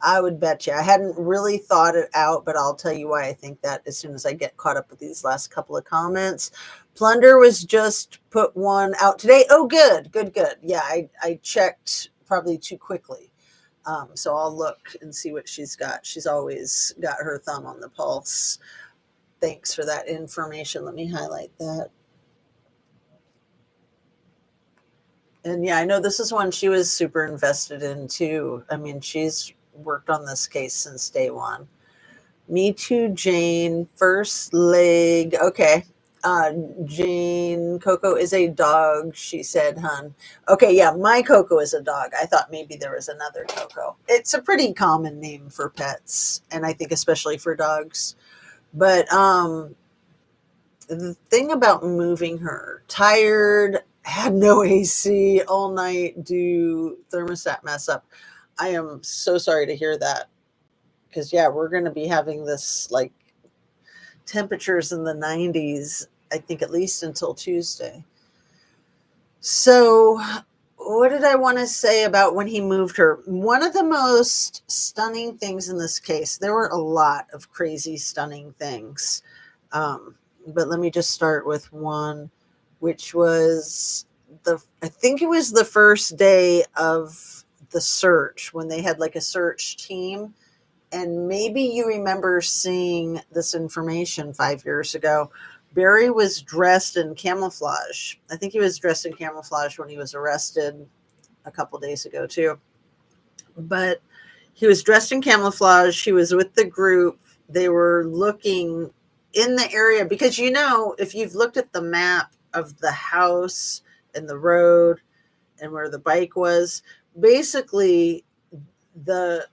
I would bet you. I hadn't really thought it out, but I'll tell you why I think that as soon as I get caught up with these last couple of comments. Plunder was just put one out today. Oh, good, good, good. Yeah, I checked probably too quickly. So I'll look and see what she's got. She's always got her thumb on the pulse. Thanks for that information. Let me highlight that. And yeah, I know this is one she was super invested in too. I mean, she's worked on this case since day one. Me too, Jane. First leg. Okay. Jane, Coco is a dog, she said, hun. Okay, yeah, my Coco is a dog. I thought maybe there was another Coco. It's a pretty common name for pets, and I think especially for dogs. But the thing about moving her, tired, had no AC all night, do thermostat mess up. I am so sorry to hear that. Because, yeah, we're going to be having this like temperatures in the 90s, I think, at least until Tuesday. So, what did I want to say about when he moved her? One of the most stunning things in this case, there were a lot of crazy, stunning things. But let me just start with one, which was I think it was the first day of the search when they had like a search team. And maybe you remember seeing this information 5 years ago. Barry was dressed in camouflage. I think he was dressed in camouflage when he was arrested a couple days ago, too. But he was dressed in camouflage. He was with the group. They were looking in the area because, you know, if you've looked at the map of the house and the road and where the bike was, basically the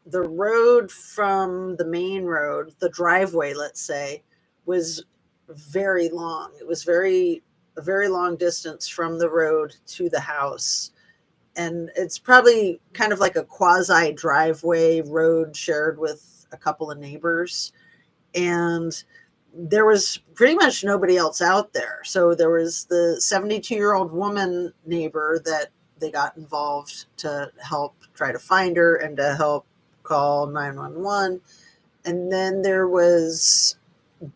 road from the main road, the driveway, let's say, was very long. It was a very long distance from the road to the house. And it's probably kind of like a quasi driveway road shared with a couple of neighbors. And there was pretty much nobody else out there. So there was the 72-year-old woman neighbor that they got involved to help try to find her and to help call 911. And then there was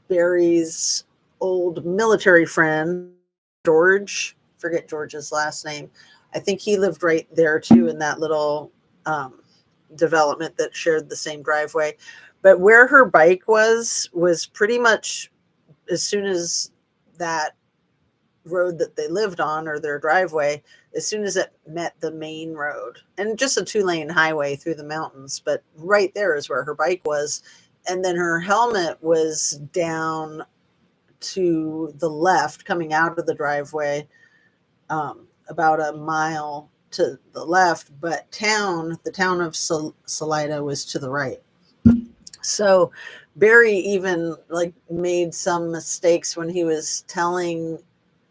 Barry's old military friend, George. Forget George's last name. I think he lived right there too in that little development that shared the same driveway. But where her bike was pretty much as soon as that road that they lived on, or their driveway, as soon as it met the main road, and just a 2-lane highway through the mountains, but right there is where her bike was. And then her helmet was down to the left coming out of the driveway, about a mile to the left, but the town of Salida was to the right. So Barry even like made some mistakes when he was telling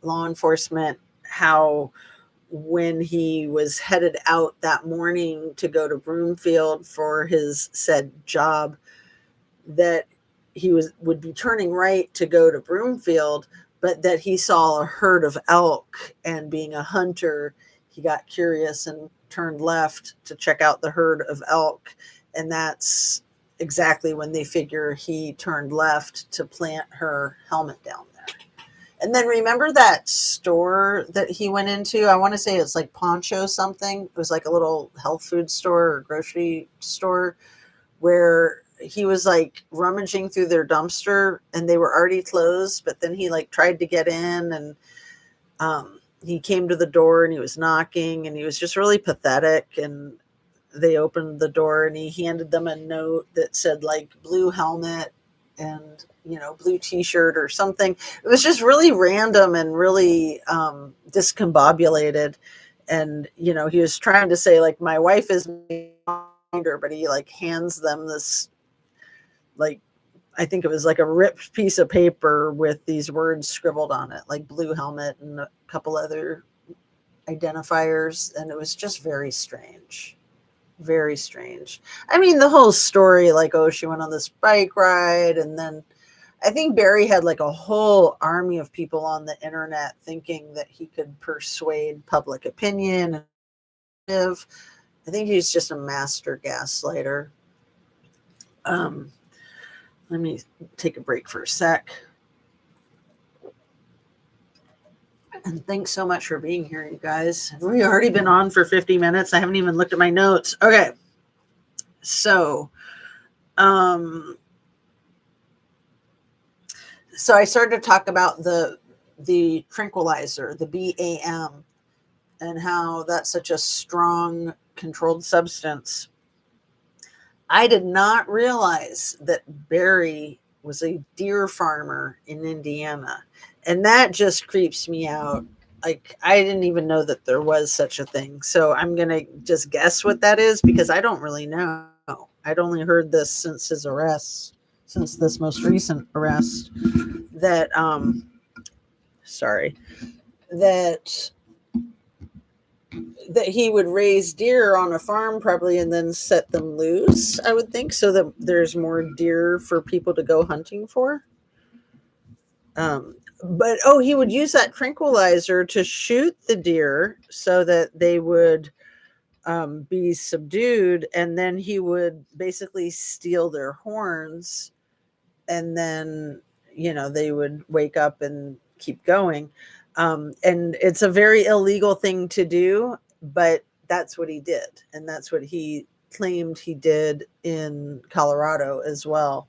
law enforcement how when he was headed out that morning to go to Broomfield for his said job, that he would be turning right to go to Broomfield, but that he saw a herd of elk, and being a hunter, he got curious and turned left to check out the herd of elk. And that's exactly when they figure he turned left to plant her helmet down there. And then remember that store that he went into? I want to say it's like Poncho something. It was like a little health food store or grocery store where he was like rummaging through their dumpster and they were already closed. But then he like tried to get in, and he came to the door and he was knocking and he was just really pathetic. And they opened the door and he handed them a note that said like blue helmet and, you know, blue t-shirt or something. It was just really random and really discombobulated. And, you know, he was trying to say like, my wife is my finder, but he like hands them this like, I think it was like a ripped piece of paper with these words scribbled on it, like blue helmet and a couple other identifiers. And it was just very strange. Very strange. I mean, the whole story, like, oh, she went on this bike ride. And then I think Barry had like a whole army of people on the internet thinking that he could persuade public opinion. I think he's just a master gaslighter. Let me take a break for a sec. And thanks so much for being here, you guys. We've already been on for 50 minutes. I haven't even looked at my notes. Okay. So I started to talk about the tranquilizer, the BAM, and how that's such a strong controlled substance. I did not realize that Barry was a deer farmer in Indiana. And that just creeps me out. Like, I didn't even know that there was such a thing. So I'm going to just guess what that is because I don't really know. I'd only heard this since his arrest, since this most recent arrest, that, that he would raise deer on a farm probably and then set them loose, I would think, so that there's more deer for people to go hunting for. But he would use that tranquilizer to shoot the deer so that they would be subdued, and then he would basically steal their horns, and then they would wake up and keep going. And it's a very illegal thing to do, but that's what he did. And that's what he claimed he did in Colorado as well.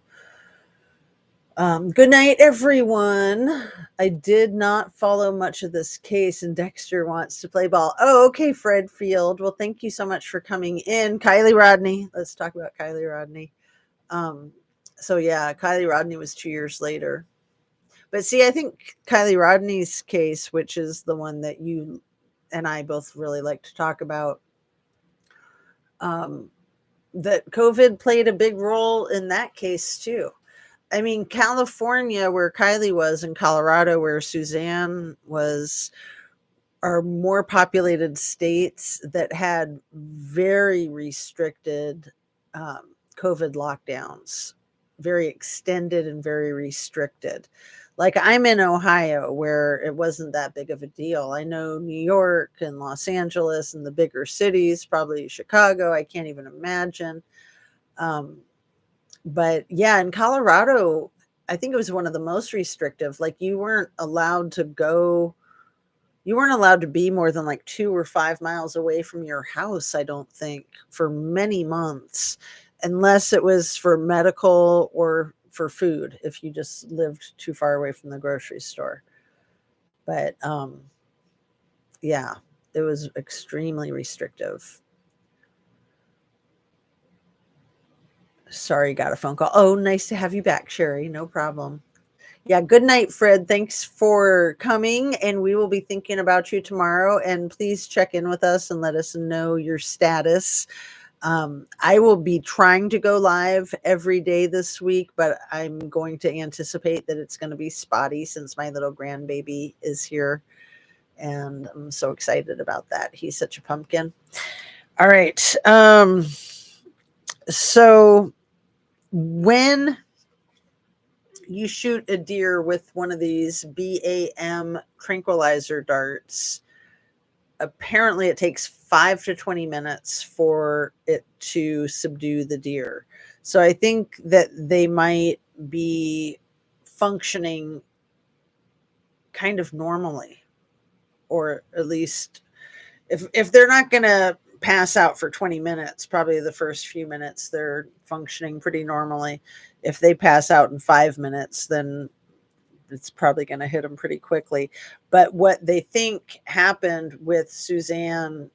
Good night, everyone. I did not follow much of this case, and Dexter wants to play ball. Oh, okay, Fred Field. Well, thank you so much for coming in. Kylie Rodney. Let's talk about Kylie Rodney. So yeah, Kylie Rodney was 2 years later. But see, I think Kylie Rodney's case, which is the one that you and I both really like to talk about, that COVID played a big role in that case too. I mean, California, where Kylie was, and Colorado, where Suzanne was, are more populated states that had very restricted COVID lockdowns, very extended and very restricted. Like, I'm in Ohio, where it wasn't that big of a deal. I know New York and Los Angeles and the bigger cities, probably Chicago, I can't even imagine. But yeah, in Colorado, I think it was one of the most restrictive. Like, you weren't allowed to be more than like 2 or 5 miles away from your house, I don't think, for many months, unless it was for medical or for food, if you just lived too far away from the grocery store. But yeah, it was extremely restrictive. Sorry, got a phone call. Oh, nice to have you back, Sherry. No problem. Yeah, good night, Fred. Thanks for coming, and we will be thinking about you tomorrow. And please check in with us and let us know your status. I will be trying to go live every day this week, but I'm going to anticipate that it's going to be spotty since my little grandbaby is here, and I'm so excited about that. He's such a pumpkin. All right. So when you shoot a deer with one of these BAM tranquilizer darts, apparently it takes 5 to 20 minutes for it to subdue the deer. So I think that they might be functioning kind of normally, or at least if they're not going to pass out for 20 minutes, probably the first few minutes they're functioning pretty normally. If they pass out in 5 minutes, then it's probably going to hit them pretty quickly. But what they think happened with Suzanne,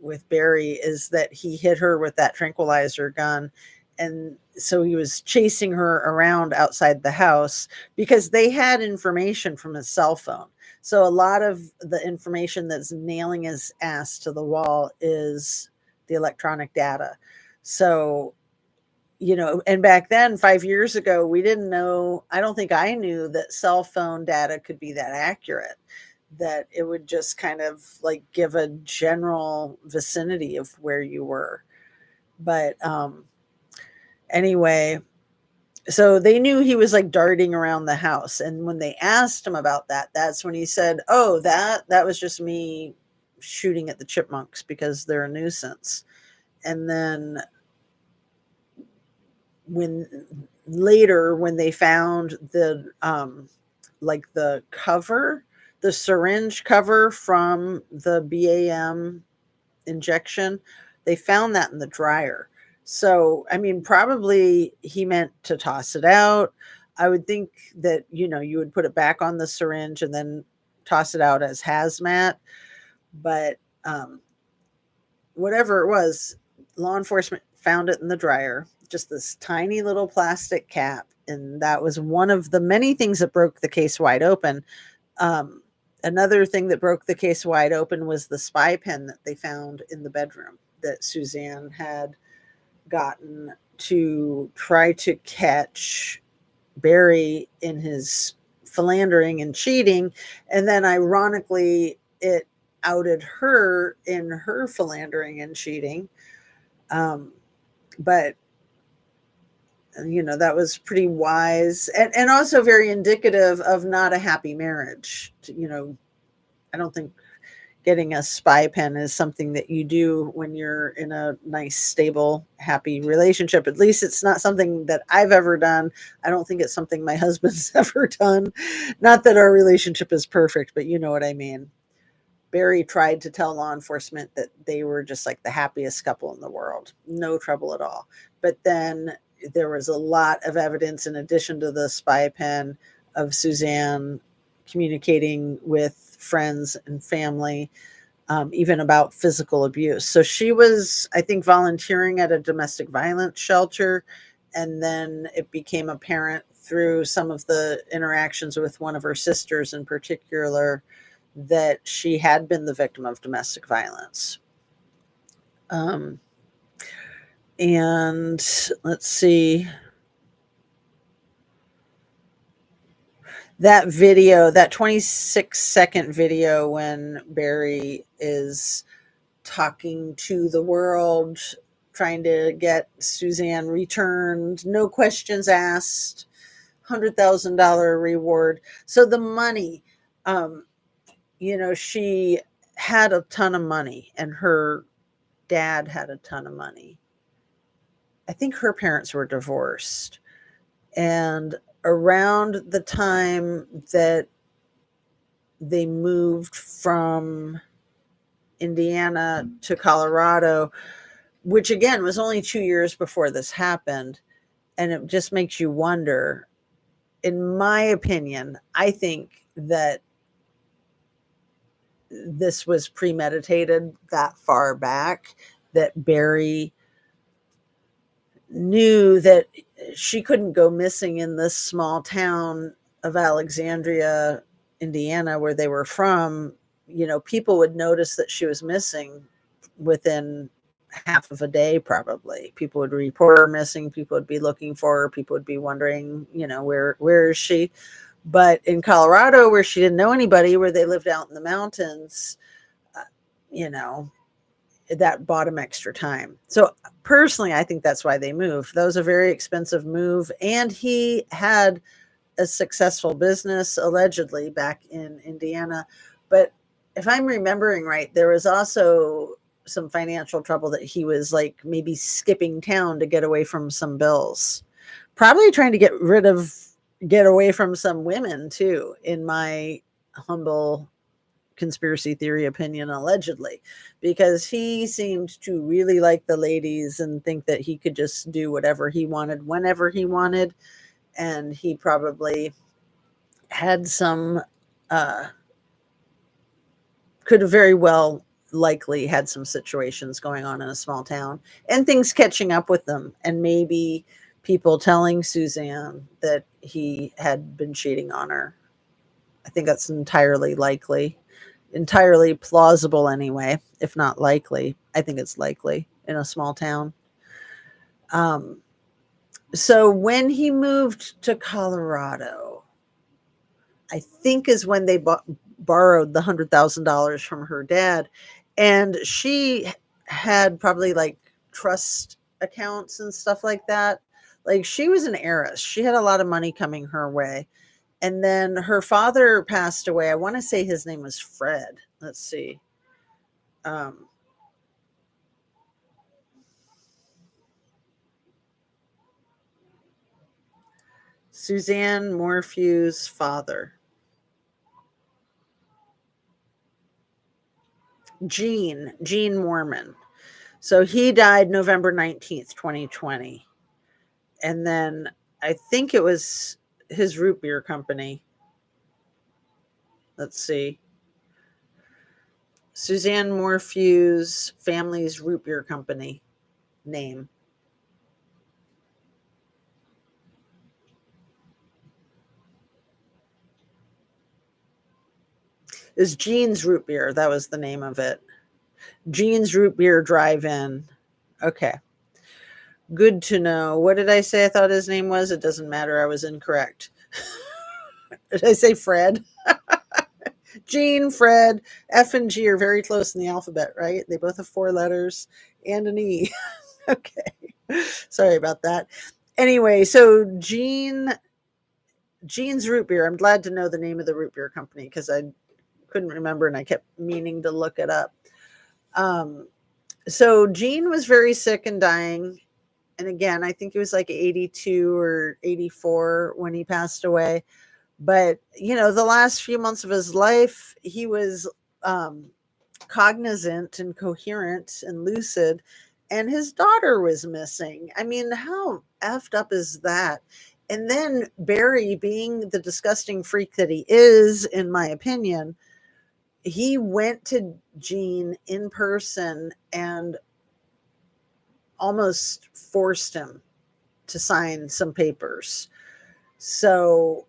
with Barry, is that he hit her with that tranquilizer gun. And so he was chasing her around outside the house because they had information from his cell phone. So a lot of the information that's nailing his ass to the wall is the electronic data. So and back then, 5 years ago, we didn't know, I don't think I knew that cell phone data could be that accurate, that it would just kind of like give a general vicinity of where you were. But anyway, so they knew he was like darting around the house. And when they asked him about that, that's when he said, oh, that was just me shooting at the chipmunks because they're a nuisance. And then when they found the the cover, the syringe cover from the BAM injection, they found that in the dryer. So I mean, probably he meant to toss it out. I would think that you would put it back on the syringe and then toss it out as hazmat. But whatever it was, law enforcement found it in the dryer, just this tiny little plastic cap. And that was one of the many things that broke the case wide open. Another thing that broke the case wide open was the spy pen that they found in the bedroom that Suzanne had gotten to try to catch Barry in his philandering and cheating. And then ironically, it outed her in her philandering and cheating. But that was pretty wise and also very indicative of not a happy marriage. I don't think getting a spy pen is something that you do when you're in a nice, stable, happy relationship. At least it's not something that I've ever done. I don't think it's something my husband's ever done. Not that our relationship is perfect, but you know what I mean. Barry tried to tell law enforcement that they were just like the happiest couple in the world. No trouble at all. But then there was a lot of evidence, in addition to the spy pen, of Suzanne communicating with friends and family, even about physical abuse. So she was, I think, volunteering at a domestic violence shelter. And then it became apparent through some of the interactions with one of her sisters in particular that she had been the victim of domestic violence. And let's see. That video, that 26-second video when Barry is talking to the world, trying to get Suzanne returned, no questions asked, $100,000 reward. So the money, she had a ton of money and her dad had a ton of money. I think her parents were divorced. And around the time that they moved from Indiana to Colorado, which again was only 2 years before this happened, and it just makes you wonder. In my opinion, I think that this was premeditated that far back, that Barry knew that she couldn't go missing in this small town of Alexandria, Indiana, where they were from. People would notice that she was missing within half of a day, probably. People would report her missing. People would be looking for her. People would be wondering, where is she? But in Colorado, where she didn't know anybody, where they lived out in the mountains, that bought him extra time. So personally, I think that's why they moved. That was a very expensive move. And he had a successful business, allegedly, back in Indiana. But if I'm remembering right, there was also some financial trouble that he was like maybe skipping town to get away from some bills. Probably trying to get away from some women too, in my humble conspiracy theory opinion, allegedly, because he seemed to really like the ladies and think that he could just do whatever he wanted whenever he wanted. And he probably had some could have very well likely had some situations going on in a small town and things catching up with them, and maybe people telling Suzanne that he had been cheating on her. I think that's entirely likely. Entirely plausible anyway, if not likely. I think it's likely in a small town. So when he moved to Colorado, I think is when they borrowed the $100,000 from her dad, and she had probably like trust accounts and stuff like that. Like she was an heiress. She had a lot of money coming her way. And then her father passed away. I want to say his name was Fred. Let's see. Um, Suzanne Morphew's father, Gene Mormon. So he died November 19th, 2020. And then I think it was his root beer company. Let's see. Suzanne Morphew's family's root beer company name is Gene's Root Beer. That was the name of it. Gene's Root Beer Drive-In. Okay. Good to know. What did I say I thought his name was? It doesn't matter. I was incorrect. Did I say Fred? Gene, Fred, F and G are very close in the alphabet, right? They both have 4 letters and an E. Okay. Sorry about that. Anyway, so Gene's Root Beer. I'm glad to know the name of the root beer company because I couldn't remember and I kept meaning to look it up. So Gene was very sick and dying. And again, I think he was like 82 or 84 when he passed away. But, the last few months of his life, he was cognizant and coherent and lucid. And his daughter was missing. I mean, how effed up is that? And then Barry, being the disgusting freak that he is, in my opinion, he went to Gene in person and almost forced him to sign some papers. So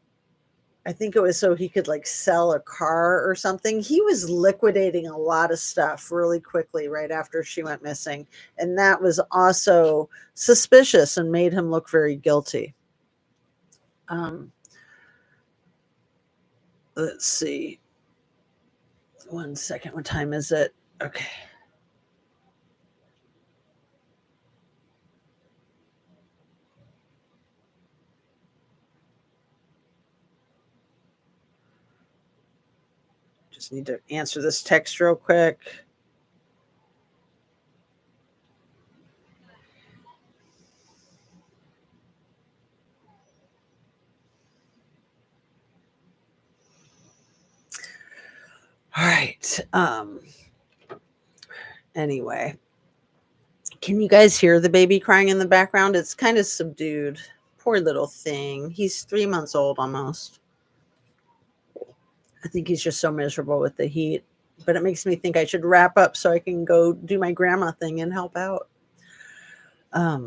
I think it was so he could like sell a car or something. He was liquidating a lot of stuff really quickly right after she went missing. And that was also suspicious and made him look very guilty. Let's see. 1 second. What time is it? Okay. Just need to answer this text real quick. All right. Anyway, can you guys hear the baby crying in the background? It's kind of subdued. Poor little thing. He's 3 months old almost. I think he's just so miserable with the heat, but it makes me think I should wrap up so I can go do my grandma thing and help out. I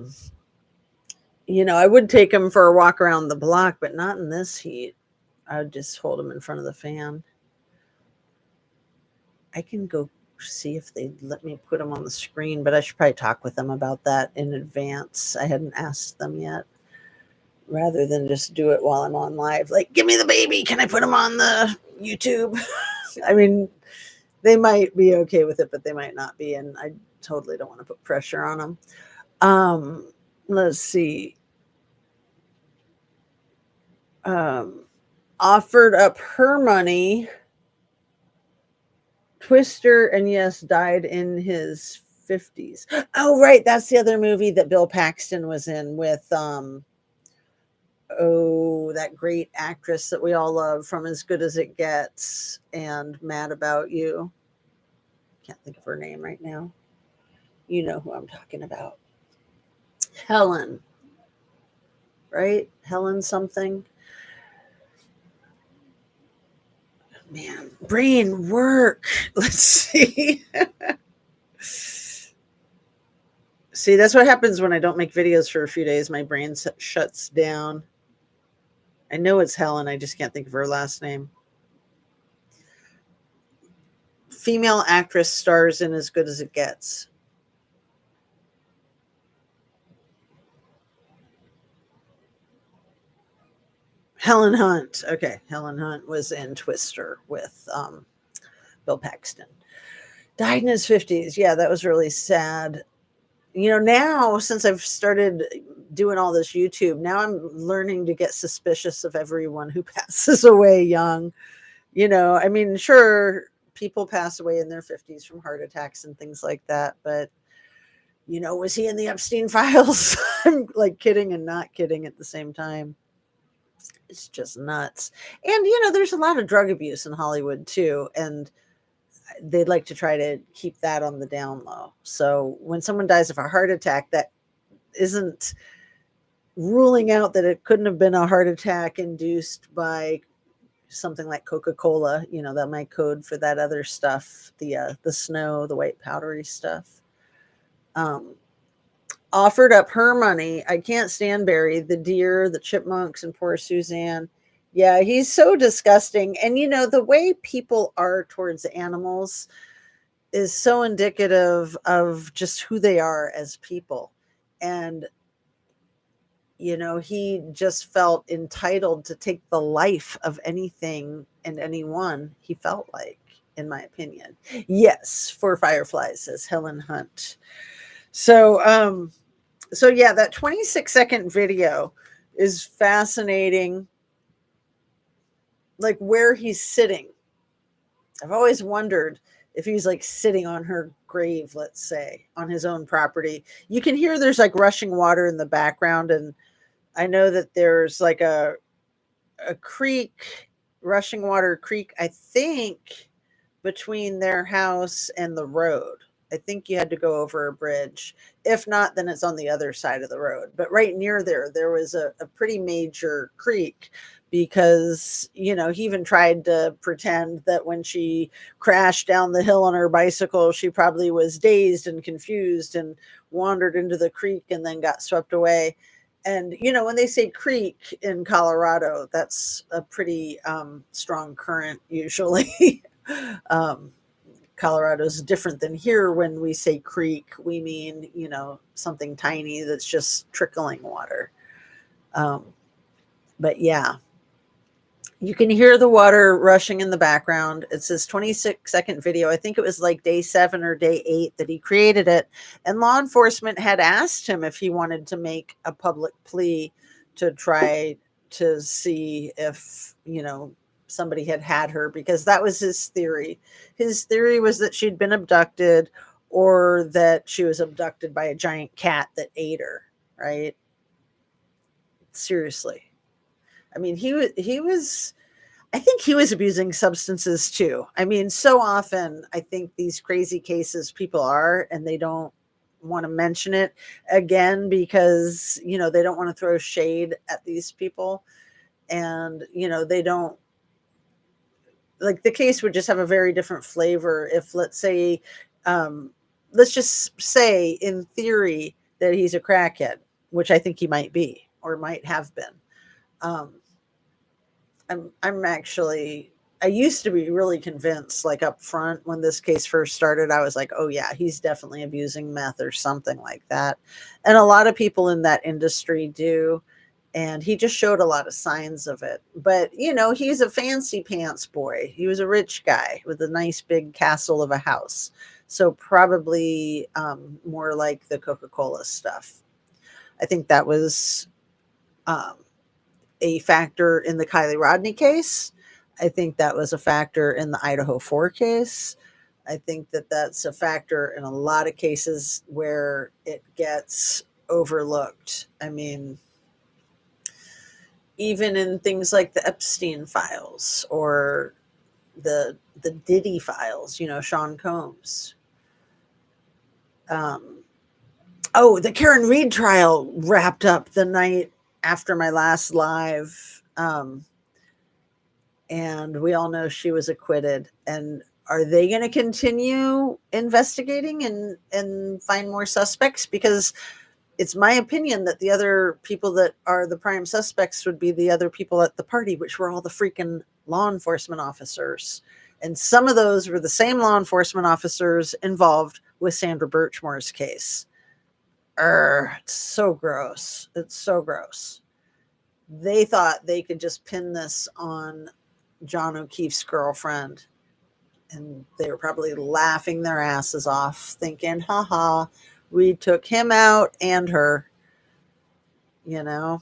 would take him for a walk around the block, but not in this heat. I would just hold him in front of the fan. I can go see if they let me put him on the screen, but I should probably talk with them about that in advance. I hadn't asked them yet, rather than just do it while I'm on live. Like, give me the baby. Can I put him on the YouTube? I mean, they might be okay with it, but they might not be. And I totally don't want to put pressure on them. Let's see. Offered up her money. Twister, and yes, died in his 50s. Oh, right. That's the other movie that Bill Paxton was in with, that great actress that we all love from As Good as It Gets and Mad About You. Can't think of her name right now. You know who I'm talking about. Helen, right? Helen something. Man, brain work. Let's see. See, that's what happens when I don't make videos for a few days. My brain shuts down. I know it's Helen. I just can't think of her last name. Female actress stars in As Good as It Gets. Helen Hunt. Okay, Helen Hunt was in Twister with Bill Paxton. Died in his 50s. Yeah, that was really sad. Now since I've started doing all this YouTube, now I'm learning to get suspicious of everyone who passes away young. I mean, sure, people pass away in their 50s from heart attacks and things like that, but was he in the Epstein files? I'm like kidding and not kidding at the same time. It's just nuts. And there's a lot of drug abuse in Hollywood too, and they'd like to try to keep that on the down low. So when someone dies of a heart attack, that isn't ruling out that it couldn't have been a heart attack induced by something like Coca-Cola, that might code for that other stuff, the snow, the white powdery stuff. Offered up her money. I can't stand Barry, the deer, the chipmunks, and poor Suzanne. Yeah, he's so disgusting. And the way people are towards animals is so indicative of just who they are as people. And he just felt entitled to take the life of anything and anyone he felt like, in my opinion. Yes, for fireflies, says Helen Hunt. So yeah, that 26-second video is fascinating. Like where he's sitting. I've always wondered if he's like sitting on her grave, let's say, on his own property. You can hear there's like rushing water in the background, and I know that there's like a creek, rushing water creek, I think, between their house and the road. I think you had to go over a bridge. If not, then it's on the other side of the road. But right near there was a pretty major creek, because, he even tried to pretend that when she crashed down the hill on her bicycle, she probably was dazed and confused and wandered into the creek and then got swept away. And, when they say creek in Colorado, that's a pretty strong current usually. Colorado's different than here. When we say creek, we mean, something tiny that's just trickling water. But yeah, you can hear the water rushing in the background. It says 26-second video. I think it was like day 7 or day 8 that he created it. And law enforcement had asked him if he wanted to make a public plea to try to see if, somebody had her, because that was his theory. His theory was that she'd been abducted, or that she was abducted by a giant cat that ate her, right? Seriously. I mean, he was I think he was abusing substances too. I mean, so often I think these crazy cases people are, and they don't want to mention it again because, they don't want to throw shade at these people. And, they don't, like, the case would just have a very different flavor if, let's say, let's just say in theory that he's a crackhead, which I think he might be or might have been. I'm actually, I used to be really convinced, like up front when this case first started, I was like, oh yeah, he's definitely abusing meth or something like that. And a lot of people in that industry do. And he just showed a lot of signs of it. But, he's a fancy pants boy. He was a rich guy with a nice big castle of a house. So probably more like the Coca-Cola stuff. I think that was a factor in the Kylie Rodney case. I think that was a factor in the Idaho 4 case. I think that that's a factor in a lot of cases where it gets overlooked. I mean, even in things like the Epstein files or the Diddy files, Sean Combs. The Karen Reed trial wrapped up the night after my last live. And we all know she was acquitted. And are they going to continue investigating and find more suspects? Because it's my opinion that the other people that are the prime suspects would be the other people at the party, which were all the freaking law enforcement officers. And some of those were the same law enforcement officers involved with Sandra Birchmore's case. It's so gross. It's so gross. they thought they could just pin this on John O'Keefe's girlfriend. And they were probably laughing their asses off, thinking, haha, we took him out and her, you know.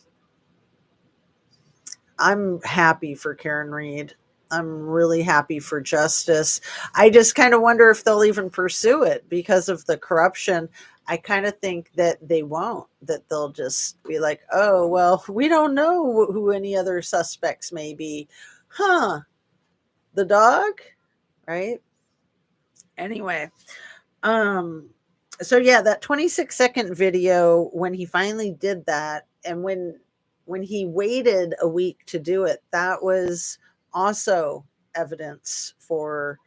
I'm happy for Karen Reed. I'm really happy for justice. I just kind of wonder if they'll even pursue it because of the corruption. I kind of think that they won't, that they'll just be like, oh, well, we don't know who any other suspects may be. Huh? The dog? Right? Anyway, um, so yeah, that 26-second video when he finally did that, and when he waited a week to do it, that was also evidence for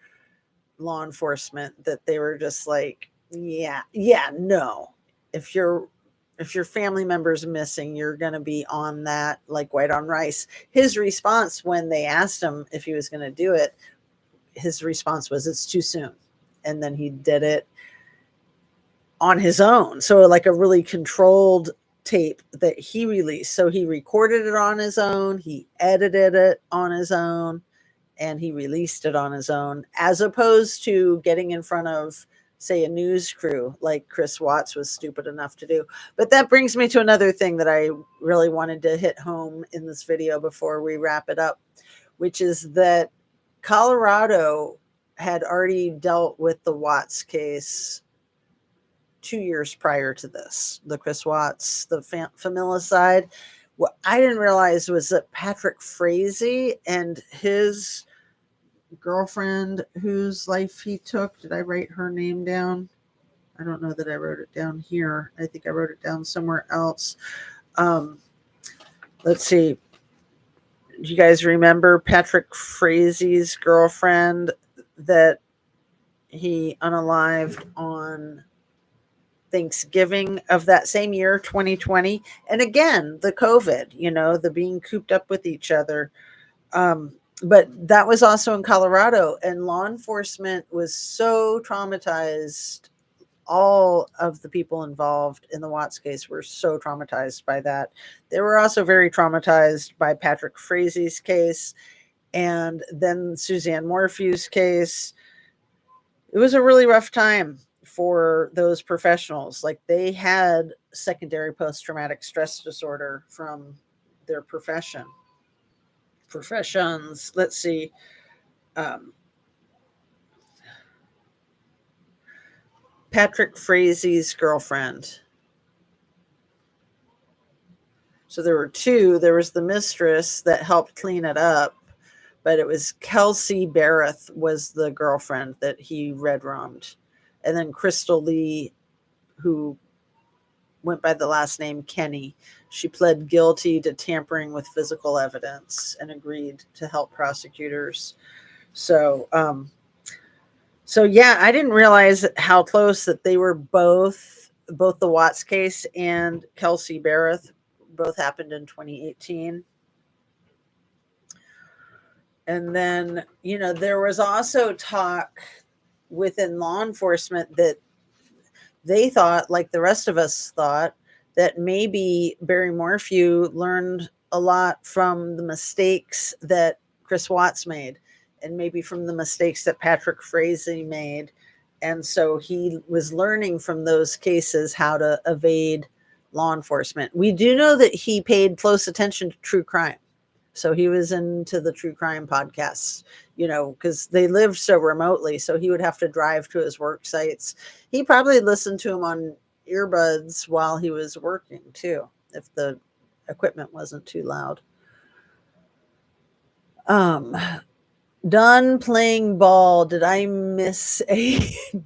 law enforcement that they were just like, yeah, no. If your family member's missing, you're going to be on that like white on rice. His response when they asked him if he was going to do it, his response was, it's too soon. And then he did it on his own. So like a really controlled tape that he released. So he recorded it on his own, he edited it on his own, and he released it on his own, as opposed to getting in front of, say, a news crew like Chris Watts was stupid enough to do. But that brings me to another thing that I really wanted to hit home in this video before we wrap it up, which is that Colorado had already dealt with the Watts case 2 years prior to this, the Chris Watts, the familicide. What I didn't realize was that Patrick Frazee and his girlfriend, whose life he took, did I write her name down? I don't know that I wrote it down here. I think I wrote it down somewhere else. Let's see. Do you guys remember Patrick Frazee's girlfriend that he unalived on Thanksgiving of that same year, 2020? And again, the COVID, the being cooped up with each other. But that was also in Colorado, and law enforcement was so traumatized. All of the people involved in the Watts case were so traumatized by that. They were also very traumatized by Patrick Frazee's case, and then Suzanne Morphew's case. It was a really rough time for those professionals. Like, they had secondary post-traumatic stress disorder from their professions. Let's see. Patrick Frazee's girlfriend. So there were two. There was the mistress that helped clean it up, but it was Kelsey Barrett was the girlfriend that he red-rummed. And then Crystal Lee, who went by the last name Kenny, she pled guilty to tampering with physical evidence and agreed to help prosecutors. So yeah, I didn't realize how close that they were both the Watts case and Kelsey Barrett both happened in 2018. And then, there was also talk within law enforcement that they thought, like the rest of us thought, that maybe Barry Morphew learned a lot from the mistakes that Chris Watts made, and maybe from the mistakes that Patrick Frazee made. And so he was learning from those cases how to evade law enforcement. We do know that he paid close attention to true crime. So he was into the true crime podcasts, because they lived so remotely. So he would have to drive to his work sites. He probably listened to them on earbuds while he was working too, if the equipment wasn't too loud. Done playing ball. Did I miss a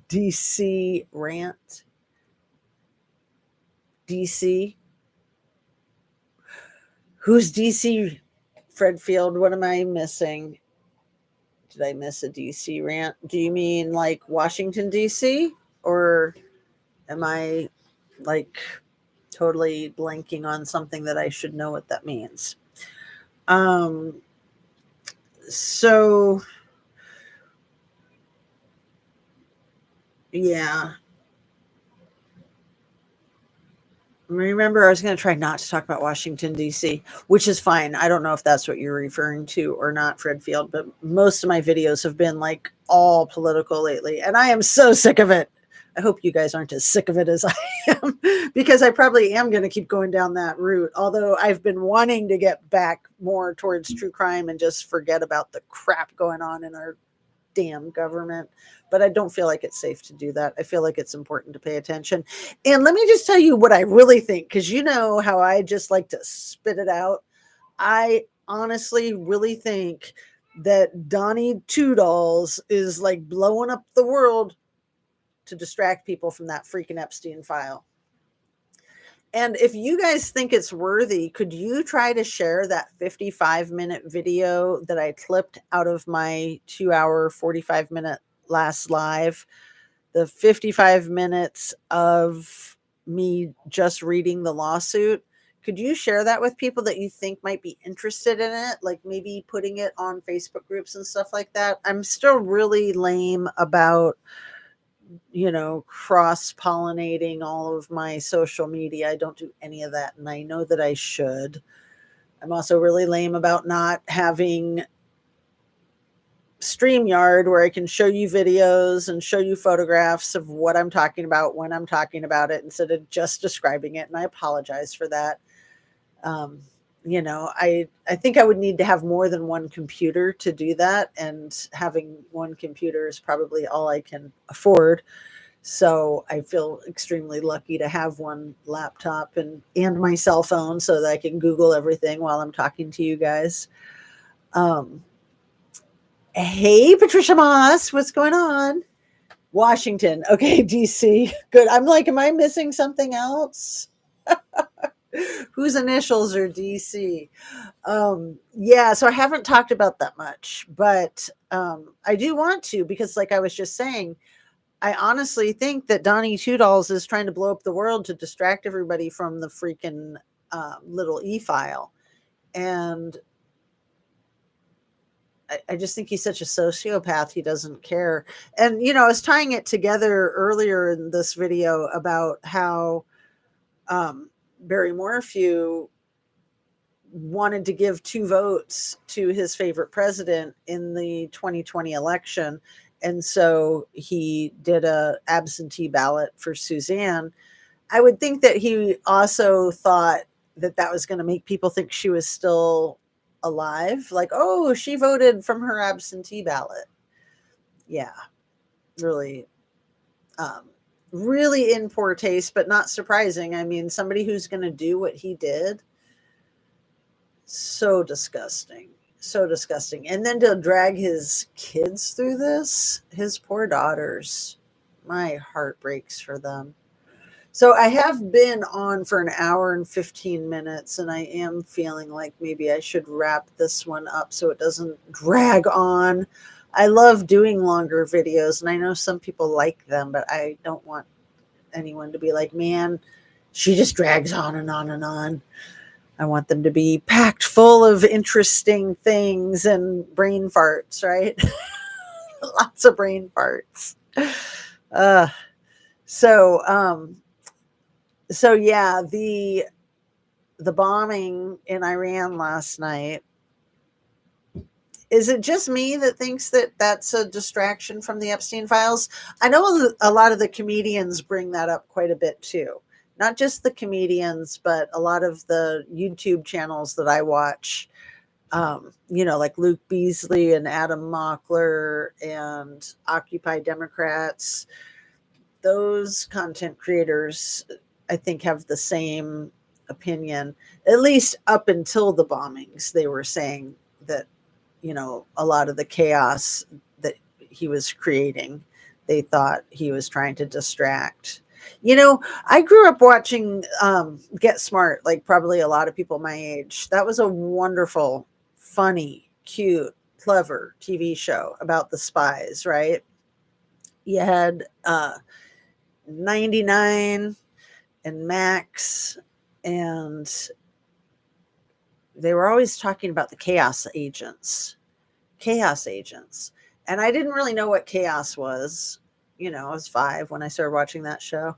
DC rant? DC? Who's DC? Fred Field, what am I missing? Did I miss a DC rant? Do you mean like Washington, DC? Or am I like totally blanking on something that I should know what that means? So yeah. Remember, I was going to try not to talk about Washington, D.C., which is fine. I don't know if that's what you're referring to or not, Fred Field, but most of my videos have been like all political lately, and I am so sick of it. I hope you guys aren't as sick of it as I am, because I probably am going to keep going down that route. Although I've been wanting to get back more towards true crime and just forget about the crap going on in our damn government. But I don't feel like it's safe to do that. I feel like it's important to pay attention. And let me just tell you what I really think, because you know how I just like to spit it out. I honestly really think that Donnie Two Dolls is like blowing up the world to distract people from that freaking Epstein file. And if you guys think it's worthy, could you try to share that 55-minute video that I clipped out of my 2-hour, 45-minute last live? The 55 minutes of me just reading the lawsuit. Could you share that with people that you think might be interested in it? Like maybe putting it on Facebook groups and stuff like that. I'm still really lame about cross pollinating all of my social media. I don't do any of that, and I know that I should. I'm also really lame about not having StreamYard where I can show you videos and show you photographs of what I'm talking about when I'm talking about it instead of just describing it. And I apologize for that. I think I would need to have more than one computer to do that. And having one computer is probably all I can afford. So I feel extremely lucky to have one laptop and my cell phone so that I can Google everything while I'm talking to you guys. Hey, Patricia Moss, what's going on? Washington. Okay, DC. Good. I'm like, am I missing something else? Whose initials are DC? Yeah, so I haven't talked about that much, but I do want to, because like I was just saying, I honestly think that Donnie Two Dolls is trying to blow up the world to distract everybody from the freaking little e-file. And I just think he's such a sociopath. He doesn't care. And, I was tying it together earlier in this video about how Barry Morphew wanted to give 2 votes to his favorite president in the 2020 election. And so he did a absentee ballot for Suzanne. I would think that he also thought that that was going to make people think she was still alive. Like, oh, she voted from her absentee ballot. Yeah, really, really in poor taste, but not surprising. I mean, somebody who's going to do what he did. So disgusting. So disgusting. And then to drag his kids through this, his poor daughters. My heart breaks for them. So I have been on for an hour and 15 minutes, and I am feeling like maybe I should wrap this one up so it doesn't drag on. I love doing longer videos, and I know some people like them, but I don't want anyone to be like, man, she just drags on and on and on. I want them to be packed full of interesting things and brain farts, right? Lots of brain farts. Uh, so, so yeah, the bombing in Iran last night. Is it just me that thinks that that's a distraction from the Epstein files? I know a lot of the comedians bring that up quite a bit too. Not just the comedians, but a lot of the YouTube channels that I watch. Like Luke Beasley and Adam Mockler and Occupy Democrats. Those content creators, I think, have the same opinion, at least up until the bombings. They were saying that, a lot of the chaos that he was creating, they thought he was trying to distract. I grew up watching Get Smart, like probably a lot of people my age. That was a wonderful, funny, cute, clever TV show about the spies, right? You had 99 and Max, and they were always talking about the chaos agents. And I didn't really know what chaos was. I was 5 when I started watching that show.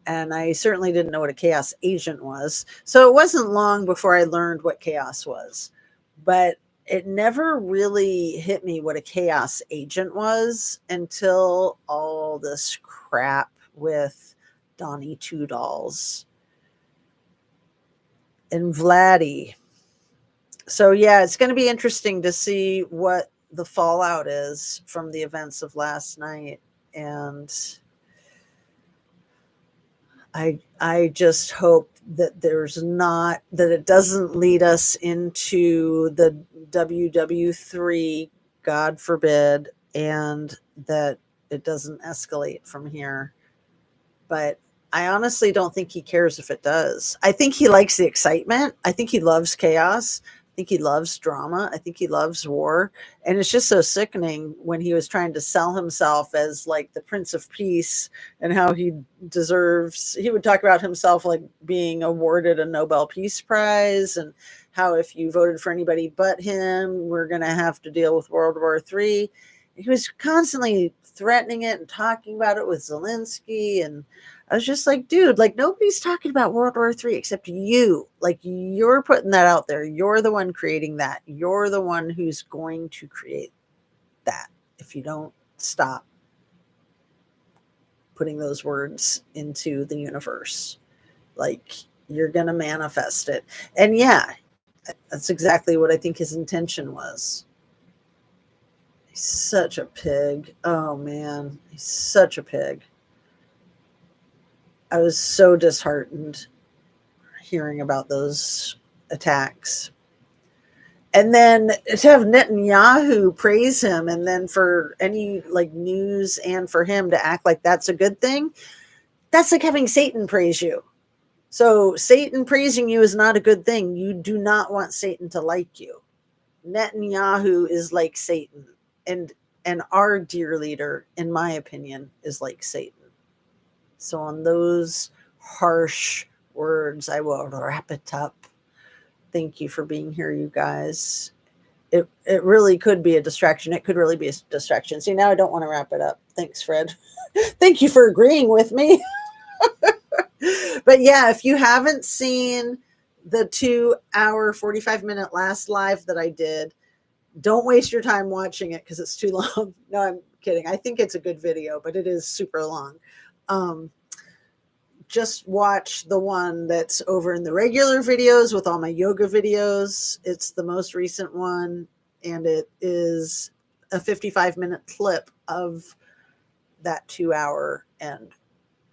And I certainly didn't know what a chaos agent was. So it wasn't long before I learned what chaos was. But it never really hit me what a chaos agent was until all this crap with Donnie Two Dolls and Vladdy. So yeah, it's going to be interesting to see what the fallout is from the events of last night. And I just hope that that it doesn't lead us into the WW3, God forbid, and that it doesn't escalate from here. But I honestly don't think he cares if it does. I think he likes the excitement. I think he loves chaos. I think he loves drama. I think he loves war. And it's just so sickening when he was trying to sell himself as like the Prince of Peace and how he would talk about himself like being awarded a Nobel Peace Prize, and how if you voted for anybody but him, we're going to have to deal with World War III. He was constantly threatening it and talking about it with Zelensky. And I was just like, dude, like nobody's talking about World War III except you. Like you're putting that out there. You're the one creating that. You're the one who's going to create that if you don't stop putting those words into the universe. Like you're going to manifest it. And yeah, that's exactly what I think his intention was. He's such a pig. Oh man, he's such a pig. I was so disheartened hearing about those attacks. And then to have Netanyahu praise him, and then for any like news and for him to act like that's a good thing, that's like having Satan praise you. So Satan praising you is not a good thing. You do not want Satan to like you. Netanyahu is like Satan, and our dear leader, in my opinion, is like Satan. So on those harsh words, I will wrap it up. Thank you for being here, you guys. It really could be a distraction. It could really be a distraction. See, now I don't want to wrap it up. Thanks, Fred. Thank you for agreeing with me. But yeah, if you haven't seen the 2-hour, 45-minute last live that I did, don't waste your time watching it because it's too long. No, I'm kidding. I think it's a good video, but it is super long. Just watch the one that's over in the regular videos with all my yoga videos. It's the most recent one, and it is a 55-minute clip of that 2-hour and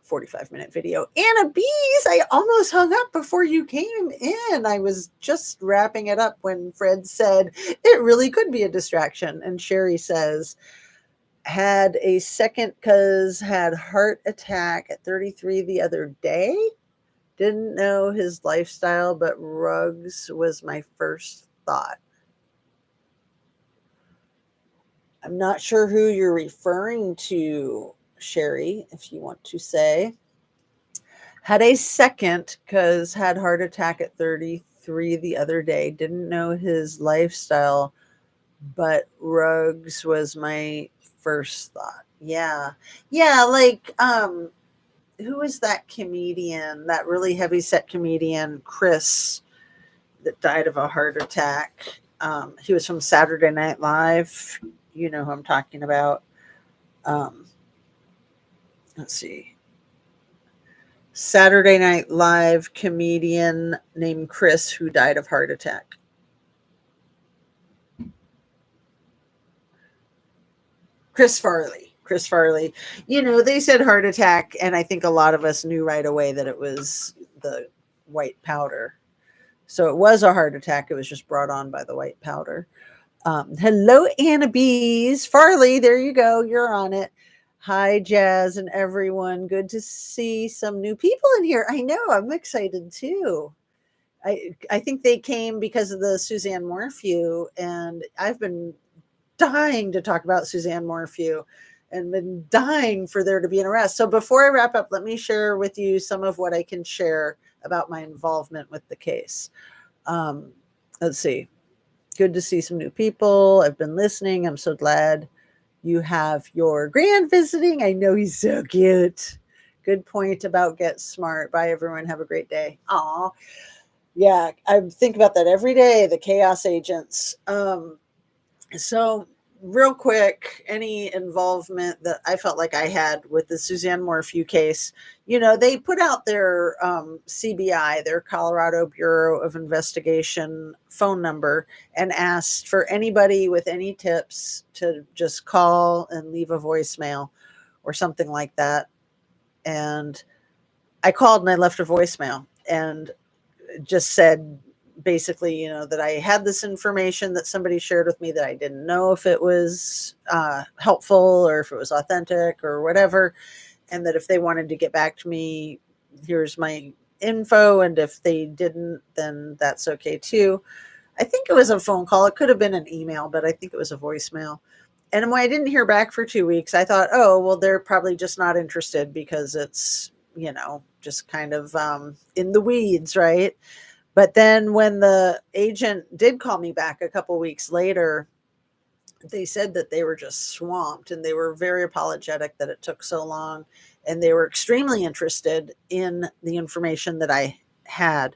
45-minute video. Anna Bees, I almost hung up before you came in. I was just wrapping it up when Fred said it really could be a distraction. And Sherry says, had a second cuz had heart attack at 33 the other day. Didn't know his lifestyle, but Ruggs was my first thought. I'm not sure who you're referring to, Sherry, if you want to say. Had a second cuz had heart attack at 33 the other day. Didn't know his lifestyle, but Ruggs was my first thought. Yeah. Yeah, like who is that comedian, that really heavy set comedian, Chris, that died of a heart attack? He was from Saturday Night Live. You know who I'm talking about. Let's see. Saturday Night Live comedian named Chris who died of heart attack. Chris Farley. You know, they said heart attack, and I think a lot of us knew right away that it was the white powder. So it was a heart attack. It was just brought on by the white powder. Hello, Anna Bees. Farley, there you go. You're on it. Hi, Jazz and everyone. Good to see some new people in here. I know. I'm excited too. I think they came because of the Suzanne Morphew, and I've been dying to talk about Suzanne Morphew and been dying for there to be an arrest. So before I wrap up, let me share with you some of what I can share about my involvement with the case. Let's see. Good to see some new people. I've been listening. I'm so glad you have your grand visiting. I know he's so cute. Good point about get smart. Bye, everyone. Have a great day. Aw. Yeah, I think about that every day, the chaos agents. So, real quick, any involvement that I felt like I had with the Suzanne Morphew case, they put out their CBI, their Colorado Bureau of Investigation phone number, and asked for anybody with any tips to just call and leave a voicemail or something like that. And I called and I left a voicemail and just said basically, that I had this information that somebody shared with me that I didn't know if it was helpful or if it was authentic or whatever. And that if they wanted to get back to me, here's my info. And if they didn't, then that's okay too. I think it was a phone call. It could have been an email, but I think it was a voicemail. And when I didn't hear back for 2 weeks, I thought, oh, well, they're probably just not interested because it's, just kind of in the weeds, right? But then when the agent did call me back a couple weeks later, they said that they were just swamped and they were very apologetic that it took so long. And they were extremely interested in the information that I had.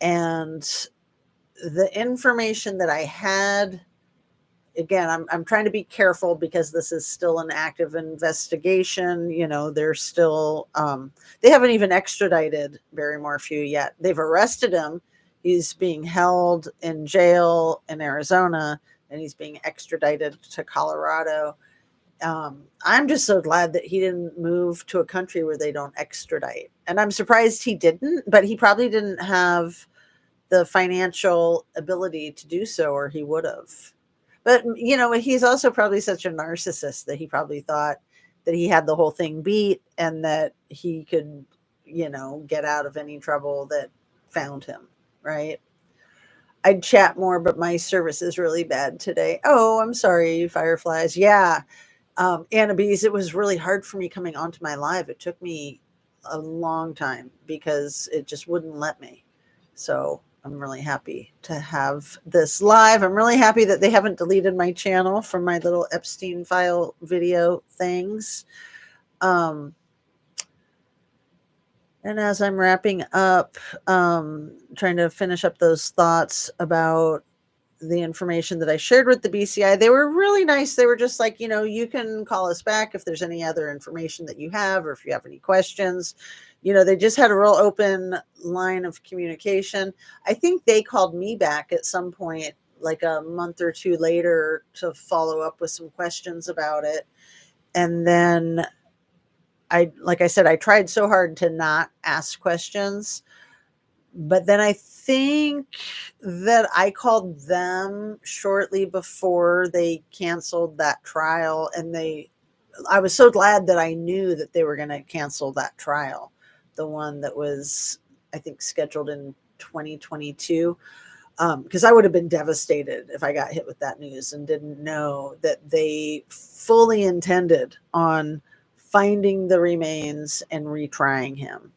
And the information that I had, again, I'm trying to be careful because this is still an active investigation. They're still, they haven't even extradited Barry Morphew yet. They've arrested him. He's being held in jail in Arizona and he's being extradited to Colorado. I'm just so glad that he didn't move to a country where they don't extradite. And I'm surprised he didn't, but he probably didn't have the financial ability to do so, or he would have. But, he's also probably such a narcissist that he probably thought that he had the whole thing beat and that he could, get out of any trouble that found him, right? I'd chat more, but my service is really bad today. Oh, I'm sorry, Fireflies. Yeah. Anna Bees, it was really hard for me coming onto my live. It took me a long time because it just wouldn't let me. So I'm really happy to have this live. I'm really happy that they haven't deleted my channel from my little Epstein file video things. And as I'm wrapping up, trying to finish up those thoughts about the information that I shared with the BCI, they were really nice. They were just like, you can call us back if there's any other information that you have, or if you have any questions. They just had a real open line of communication. I think they called me back at some point, like a month or two later, to follow up with some questions about it. And then like I said, I tried so hard to not ask questions. But then I think that I called them shortly before they canceled that trial. And I was so glad that I knew that they were going to cancel that trial, the one that was, I think, scheduled in 2022. Because I would have been devastated if I got hit with that news and didn't know that they fully intended on finding the remains and retrying him.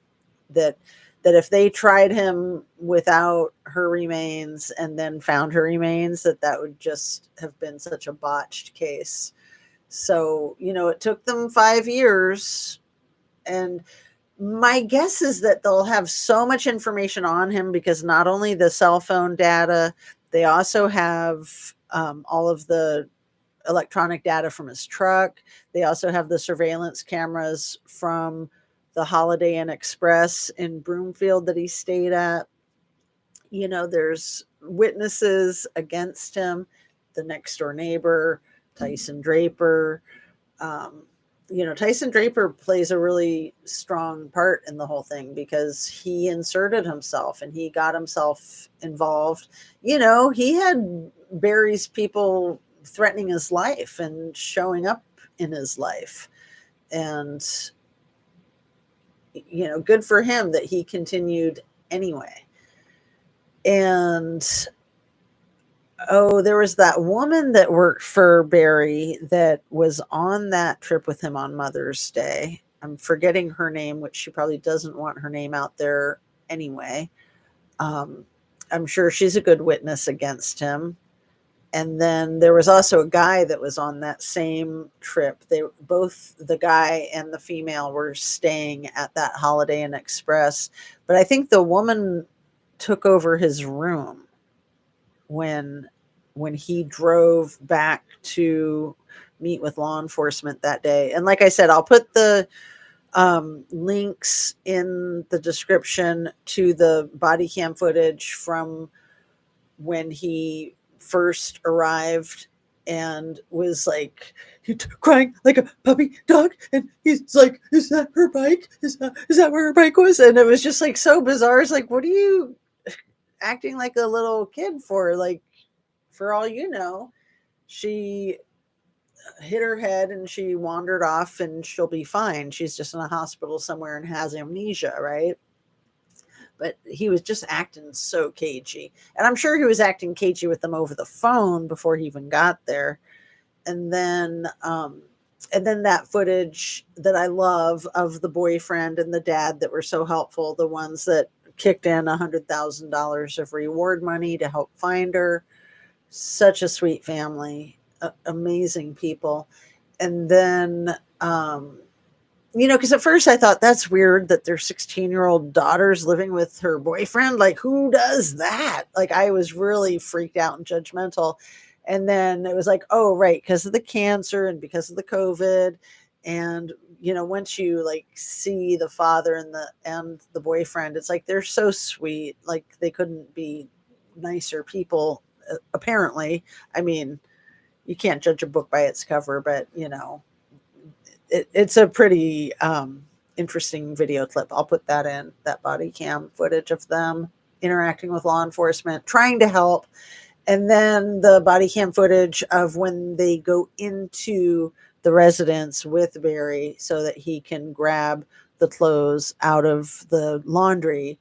That if they tried him without her remains and then found her remains, that would just have been such a botched case. So, it took them 5 years. And my guess is that they'll have so much information on him because not only the cell phone data, they also have all of the electronic data from his truck. They also have the surveillance cameras from the Holiday Inn Express in Broomfield that he stayed at. There's witnesses against him, the next door neighbor, Tyson Draper. Tyson Draper plays a really strong part in the whole thing because he inserted himself and he got himself involved. He had Barry's people threatening his life and showing up in his life. And good for him that he continued anyway. And there was that woman that worked for Barry that was on that trip with him on Mother's Day. I'm forgetting her name, which she probably doesn't want her name out there anyway. I'm sure she's a good witness against him. And then there was also a guy that was on that same trip. They both, the guy and the female, were staying at that Holiday Inn Express, but I think the woman took over his room when he drove back to meet with law enforcement that day. And like I said, I'll put the links in the description to the body cam footage from when he first arrived and was like crying like a puppy dog, and he's like, is that her bike, is that where her bike was? And it was just like so bizarre. It's like, what are you acting like a little kid for? Like, for all you know, she hit her head and she wandered off and she'll be fine. She's just in a hospital somewhere and has amnesia, right? But he was just acting so cagey. And I'm sure he was acting cagey with them over the phone before he even got there. And then that footage that I love of the boyfriend and the dad that were so helpful, the ones that kicked in $100,000 of reward money to help find her. Such a sweet family, amazing people. And then, because at first I thought that's weird that their 16-year-old daughter's living with her boyfriend. Like, who does that? Like, I was really freaked out and judgmental. And then it was like, oh, right, because of the cancer and because of the COVID. And, once you like see the father and the boyfriend, it's like, they're so sweet. Like, they couldn't be nicer people, apparently. I mean, you can't judge a book by its cover, but it's a pretty interesting video clip. I'll put that in, that body cam footage of them interacting with law enforcement, trying to help. And then the body cam footage of when they go into the residence with Barry so that he can grab the clothes out of the laundry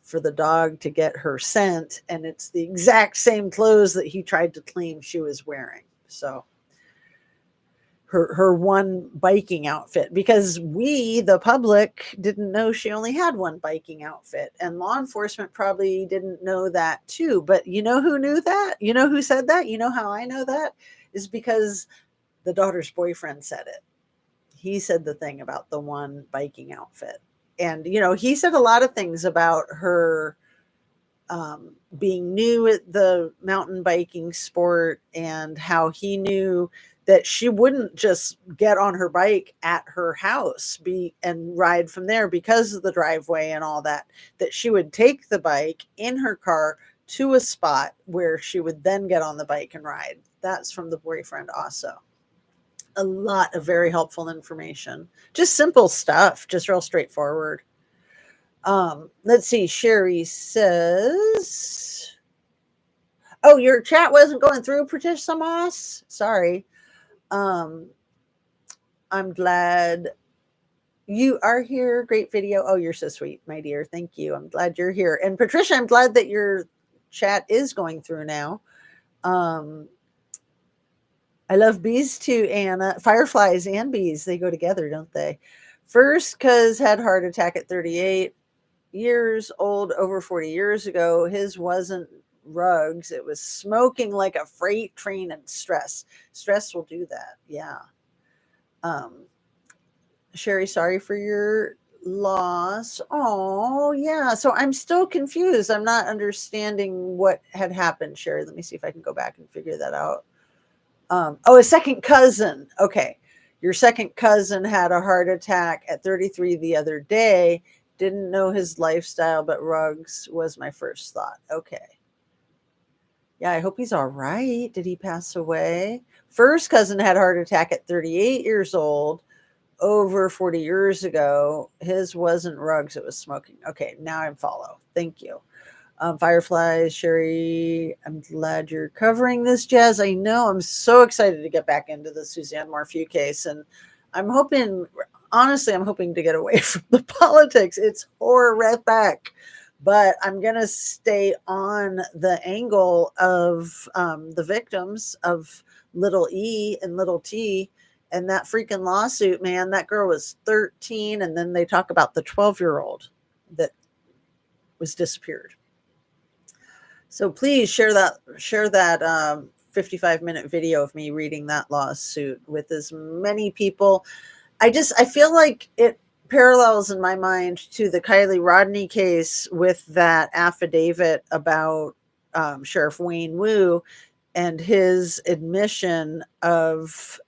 for the dog to get her scent. And it's the exact same clothes that he tried to claim she was wearing. So her one biking outfit, because we, the public, didn't know she only had one biking outfit, and law enforcement probably didn't know that too. But you know who knew that? You know who said that? You know how I know that? Is because the daughter's boyfriend said it. He said the thing about the one biking outfit. And, he said a lot of things about her being new at the mountain biking sport, and how he knew that she wouldn't just get on her bike at her house and ride from there because of the driveway and all that she would take the bike in her car to a spot where she would then get on the bike and ride. That's from the boyfriend also. A lot of very helpful information. Just simple stuff, just real straightforward. Let's see. Sherry says, oh, your chat wasn't going through, Patricia Moss. Sorry. I'm glad you are here. Great video. Oh, you're so sweet, my dear. Thank you. I'm glad you're here. And Patricia, I'm glad that your chat is going through now. I love bees too, Anna. Fireflies and bees, they go together, don't they? First, cuz had heart attack at 38 years old, over 40 years ago. His wasn't rugs, it was smoking like a freight train, and stress will do that. Yeah. Sherry, sorry for your loss. Oh yeah, so I'm still confused. I'm not understanding what had happened, Sherry. Let me see if I can go back and figure that out. A second cousin. Okay, your second cousin had a heart attack at 33 the other day. Didn't know his lifestyle, but rugs was my first thought. Okay. Yeah, I hope he's all right. Did he pass away? First cousin had a heart attack at 38 years old, over 40 years ago. His wasn't rugs, it was smoking. Okay, now I follow. Thank you. Fireflies, Sherry, I'm glad you're covering this, Jazz. I know, I'm so excited to get back into the Suzanne Morphew case. And I'm hoping, honestly, I'm hoping to get away from the politics. It's horrific. But I'm going to stay on the angle of the victims of little E and little T. And that freaking lawsuit, man, that girl was 13. And then they talk about the 12-year-old that was disappeared. So please share that 55-minute video of me reading that lawsuit with as many people. I feel like it parallels in my mind to the Kylie Rodney case with that affidavit about Sheriff Wayne Wu and his admission of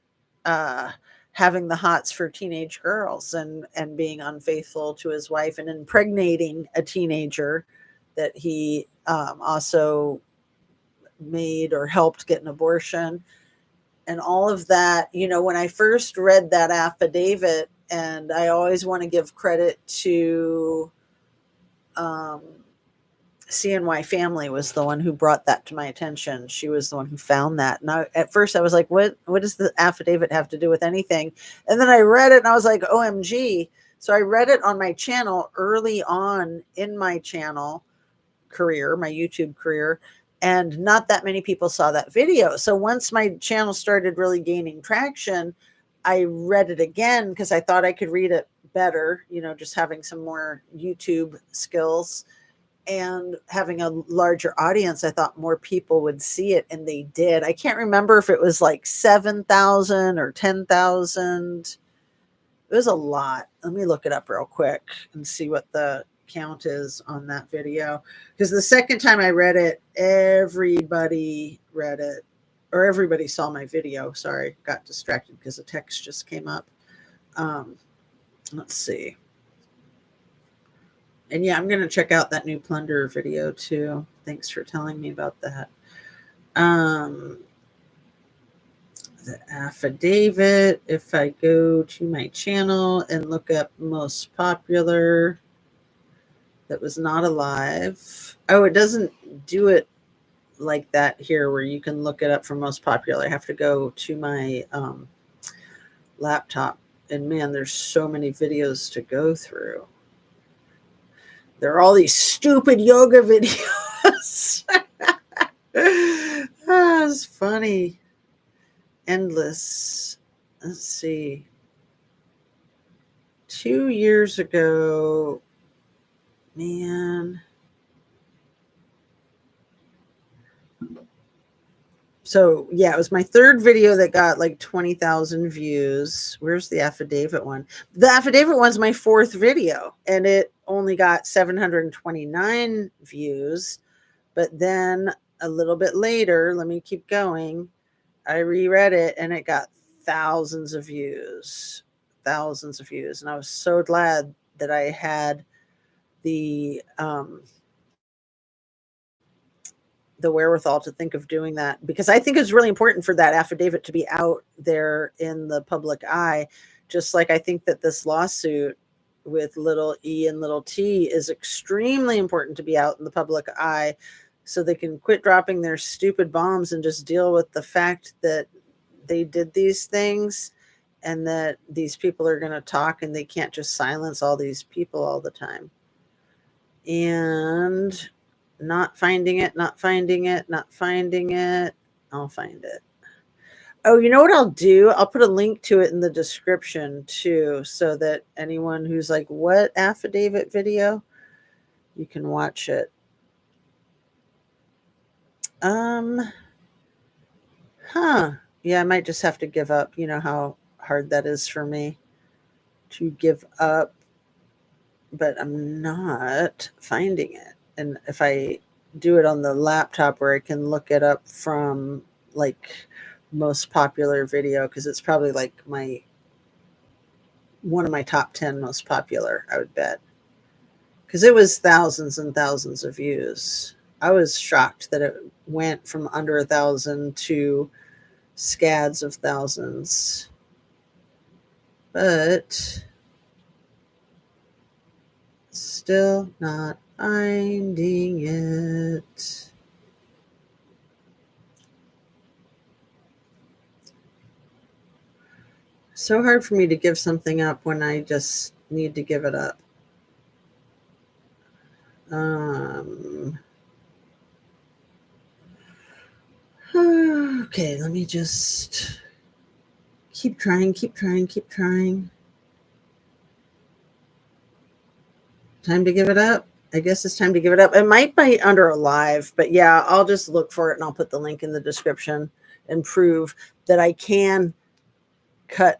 having the hots for teenage girls and being unfaithful to his wife and impregnating a teenager that he also made or helped get an abortion and all of that. You know, when I first read that affidavit, and I always want to give credit to CNY Family was the one who brought that to my attention. She was the one who found that. And at first I was like, what does the affidavit have to do with anything? And then I read it and I was like, OMG. So I read it on my channel early on in my channel career, my YouTube career, and not that many people saw that video. So once my channel started really gaining traction, I read it again because I thought I could read it better, you know, just having some more YouTube skills. And having a larger audience, I thought more people would see it, and they did. I can't remember if it was like 7,000 or 10,000. It was a lot. Let me look it up real quick and see what the count is on that video. Because the second time I read it, everybody read it, or everybody saw my video. Sorry, got distracted because a text just came up. Let's see. And yeah, I'm going to check out that new plunder video too. Thanks for telling me about that. The affidavit, if I go to my channel and look up most popular that was not alive. Oh, it doesn't do it like that here where you can look it up for most popular. I have to go to my laptop. And man, there's so many videos to go through. There are all these stupid yoga videos. It's funny. Endless. Let's see. 2 years ago, man. So yeah, it was my third video that got like 20,000 views. Where's the affidavit one? The affidavit one's my fourth video, and it only got 729 views. But then a little bit later, let me keep going, I reread it and it got thousands of views. And I was so glad that I had the wherewithal to think of doing that, because I think it's really important for that affidavit to be out there in the public eye. Just like I think that this lawsuit with little e and little t is extremely important to be out in the public eye, so they can quit dropping their stupid bombs and just deal with the fact that they did these things, and that these people are going to talk, and they can't just silence all these people all the time. And not finding it. I'll find it. Oh, you know what I'll do? I'll put a link to it in the description too, so that anyone who's like, what affidavit video? You can watch it. Yeah, I might just have to give up. You know how hard that is for me to give up, but I'm not finding it. And if I do it on the laptop where I can look it up from like most popular video, because it's probably like one of my top 10 most popular, I would bet, because it was thousands and thousands of views. I was shocked that it went from under 1,000 to scads of thousands, but still not finding it. So hard for me to give something up when I just need to give it up. Okay, let me just keep trying. Time to give it up. I guess it's time to give it up. It might be under a live, but yeah, I'll just look for it and I'll put the link in the description and prove that I can cut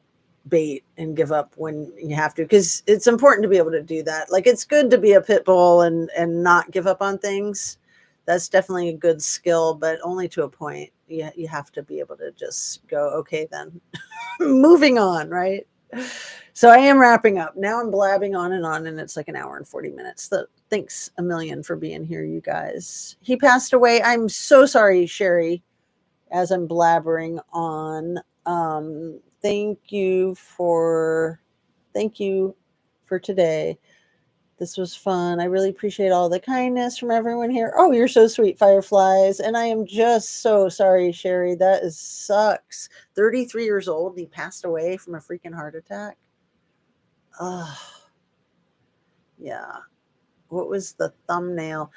bait and give up when you have to, because it's important to be able to do that. Like, it's good to be a pit bull and not give up on things. That's definitely a good skill, but only to a point. You have to be able to just go, okay, then moving on, right? So I am wrapping up. Now I'm blabbing on, and it's like an hour and 40 minutes. Thanks a million for being here, you guys. He passed away. I'm so sorry, Sherry, as I'm blabbering on. Thank you for today. This was fun. I really appreciate all the kindness from everyone here. Oh, you're so sweet, Fireflies. And I am just so sorry, Sherry. That sucks. 33 years old, and he passed away from a freaking heart attack. Oh, yeah. What was the thumbnail?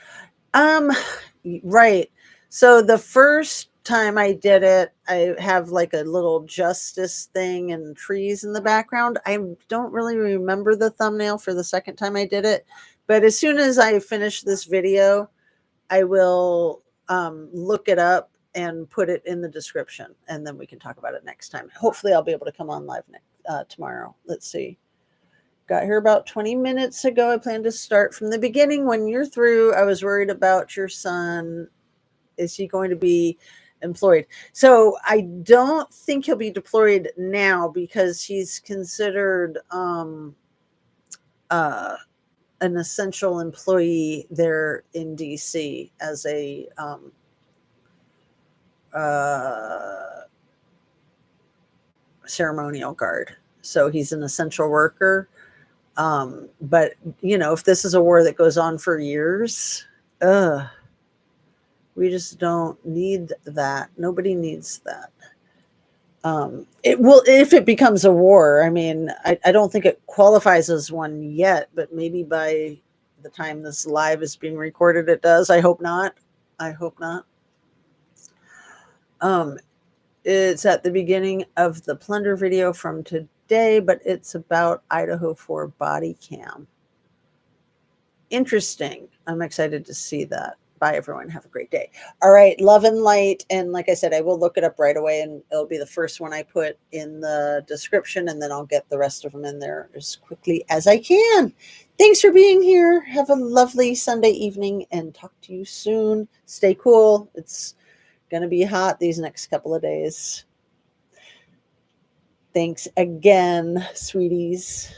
Right. So the first time I did it, I have like a little justice thing and trees in the background. I don't really remember the thumbnail for the second time I did it, but as soon as I finish this video, I will look it up and put it in the description, and then we can talk about it next time. Hopefully I'll be able to come on live tomorrow. Let's see. Got here about 20 minutes ago. I plan to start from the beginning. When you're through, I was worried about your son. Is he going to be employed? So I don't think he'll be deployed now, because he's considered an essential employee there in DC as a ceremonial guard. So he's an essential worker. But if this is a war that goes on for years, we just don't need that. Nobody needs that. It will, if it becomes a war. I mean, I don't think it qualifies as one yet, but maybe by the time this live is being recorded, it does. I hope not. I hope not. It's at the beginning of the plunder video from today, but it's about Idaho 4 body cam. Interesting. I'm excited to see that. Bye, everyone. Have a great day. All right. Love and light. And like I said, I will look it up right away, and it'll be the first one I put in the description, and then I'll get the rest of them in there as quickly as I can. Thanks for being here. Have a lovely Sunday evening, and talk to you soon. Stay cool. It's going to be hot these next couple of days. Thanks again, sweeties.